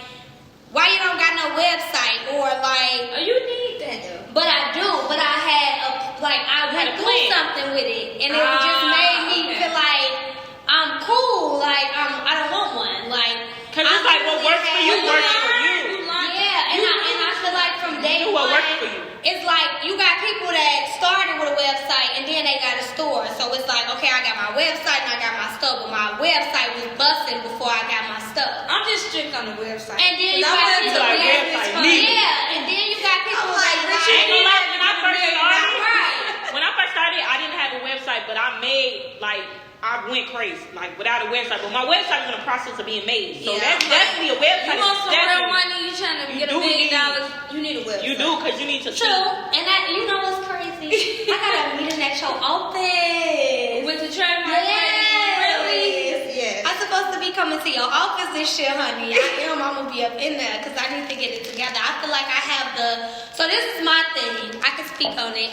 why you don't got no website? Or like, Oh, you need that though. but I do. But I had I went through something with it, and it just made me feel like I'm cool. Like I don't want one. Like, Cause it's like what works for you works for you. yeah, and I feel like from day Do one, what works for you. it's like you got people that started with a website and then they got a store. So it's like, okay, I got my website and I got my stuff, but my website was busting before I got my stuff. I'm just strict on the website. And then you I'm got into people like that- website neither. yeah, and then you got people I'm like, that bitch, I ain't gonna lie, right. when I first started, I didn't have a website, but I made like I went crazy, like without a website. But my website was in the process of being made, so that's definitely a website. You want some real Definitely. money? You trying to get $1 do million? need- You need a website. You do, cause you need to see. True, and you know what's crazy? I got a meeting at your office. With the trademark. Really? Yes. I'm supposed to be coming to your office this year, honey. I am. I'm gonna be up in there because I need to get it together. I feel like I have so this is my thing. I can speak on it.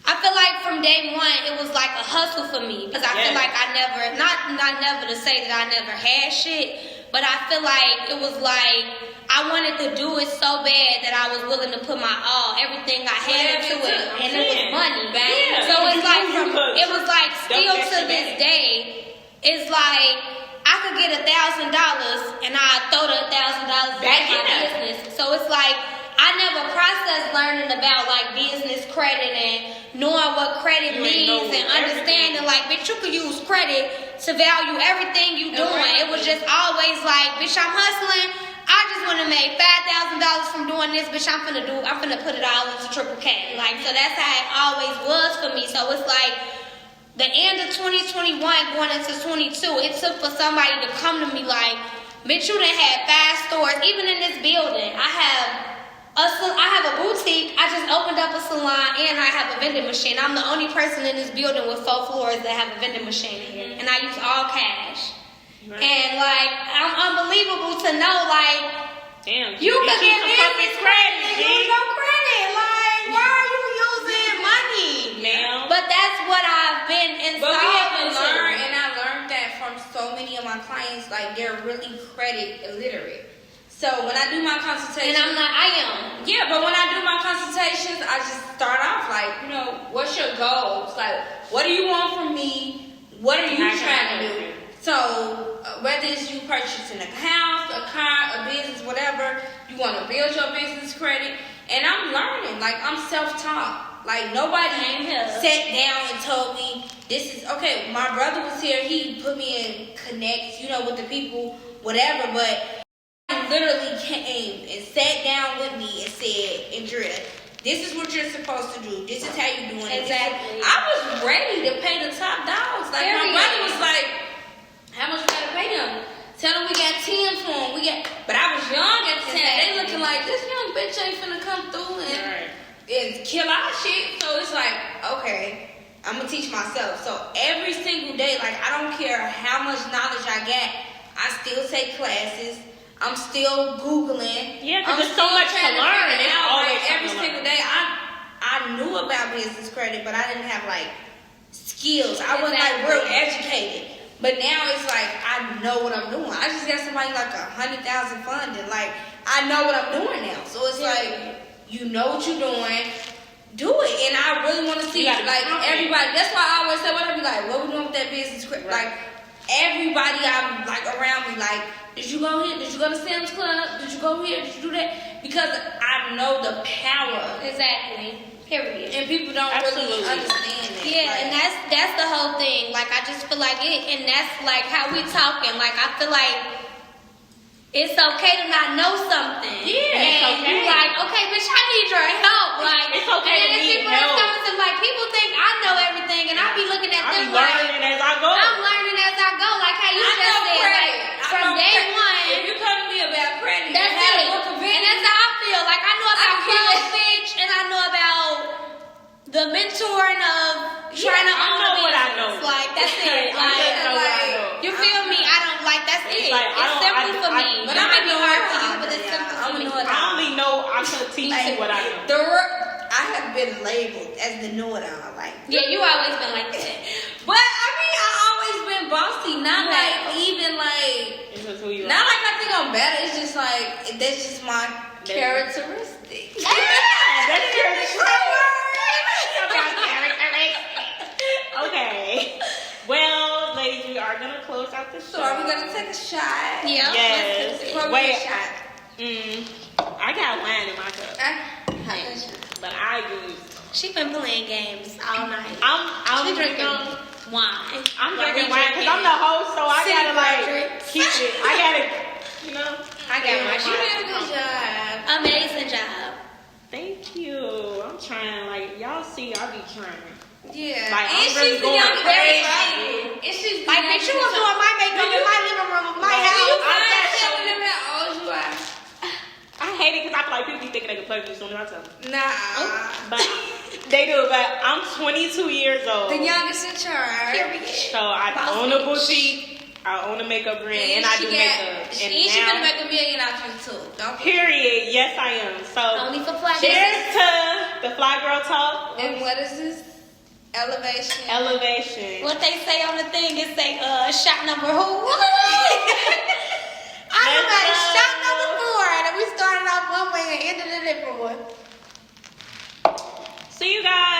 I feel like from day one it was like a hustle for me because I feel like I never, not never to say that I never had shit, but I feel like it was like I wanted to do it so bad that I was willing to put my all, everything I had into it, and it was money. Yeah. So it's like it was like still Dump that to shit this back. day, it's like I could get $1,000 and I throw the $1,000 back in my business. So it's like I never processed learning about like business credit and knowing what credit means and understanding like, bitch, you could use credit to value everything you doing. It was just always like, bitch, I'm hustling. I just want to make $5,000 from doing this, bitch. I'm finna put it all into TripleK. Like, so that's how it always was for me. So it's like the end of 2021 going into 22, it took for somebody to come to me like, bitch, you done had 5 stores. Even in this building, I have a boutique. I just opened up a salon and I have a vending machine. I'm the only person in this building with 4 floors that have a vending machine in here, and I use all cash. Right. And like, I'm unbelievable to know like, damn, you could get business credit and use no credit. Like, why are you using money? Ma'am. But that's what I've been installed But we have to into. learn, and I learned that from so many of my clients. Like, they're really credit illiterate. So when I do my consultations, And I am. Yeah, but when I do my consultations, I just start off like, what's your goals? Like, what do you want from me? What are you trying to do? So whether it's you purchasing a house, a car, a business, whatever, you want to build your business credit. And I'm learning. Like, I'm self-taught. Like, nobody sat down and told me, this is okay. My brother was here. He put me in connect, with the people, whatever. But he literally came and sat down with me and said, Andrea, this is what you're supposed to do. This is how you're doing it. Exactly. I was ready to pay the top dollars. Like, my brother was like, how much we gotta pay them? Tell them we got 10 for them. But I was young at the time. They looking like, this young bitch ain't finna come through and kill our shit. So it's like, okay, I'm gonna teach myself. So every single day, like, I don't care how much knowledge I got, I still take classes. I'm still Googling. Yeah, because there's so much to learn. It's always every single day. I knew about business credit, but I didn't have like skills. I wasn't like real educated. But now it's like I know what I'm doing. I just got somebody like 100,000 funding. Like I know what I'm doing now. So it's like you know what you're doing, do it. And I really want to see like everybody. That's why I always say, whatever, like, what we doing with that business credit? Like everybody I'm like around me, like, did you go here? Did you go to Sam's Club? Did you go here? Did you do that? Because I know the power. Exactly. Period. And people don't really understand it. Yeah, like, and that's the whole thing. Like, I just feel like it, and that's like how we talking. Like, I feel like it's okay to not know something. Yeah, and it's okay. You like, okay, bitch, I need your help. Like, it's okay and to need people help. coming to like people think I know everything, and I be looking at them like learning as I go. I'm learning as I go. Like how you just said, like from day one. If you come to me about credit, That's you have it. a book of And that's how I feel. Like I know about clothes, bitch, and I know about the mentoring of trying to own know a what I business. know. Like that's it. I just know what I know. You feel me? I don't like that's it. Like, It's simple for me. But It I'm might be gonna hard know for you, it. but it's simple I'm for me. gonna know it. I only know I could teach you what I know. I have been labeled as the know-it-all, like. Yeah, you always been like that. But I mean, I always been bossy, not like even like. It's just who you Not are. like I think I'm better. It's just like that's just my characteristic. That's your Okay. Well, ladies, we are gonna close out the show. So are we gonna take a shot? Yeah. Yes. Pour me Wait. a shot. I got wine in my cup, but I use. She been playing games all night. I'm She drinking drinking. wine. I'm Like drinking we wine because I'm the host, so I gotta drinks. keep it. I gotta, I got my She did a good job. Amazing job. Thank you. I'm trying. Like y'all see, I be trying. Yeah. Like, I'm and really she's the going young crazy. lady. And she's the Like, young bitch, you was doing my makeup in my living room of my You house. mind telling them how old you are? I hate it because I feel like people be thinking they can play with me as soon as I tell them. Nah. But they do. But I'm 22 years old. The youngest in charge. So I own a boutique. I own a makeup brand, and I do makeup. And she's gonna make $1 million off you too. Don't Period. Yes, I am. So Only for fly cheers to the Fly Girl Talk. And what is this? Elevation. Elevation. What they say on the thing is say, shot number who? I Let's remember go. shot number 4, and we started off one way and ended a different one. See you guys.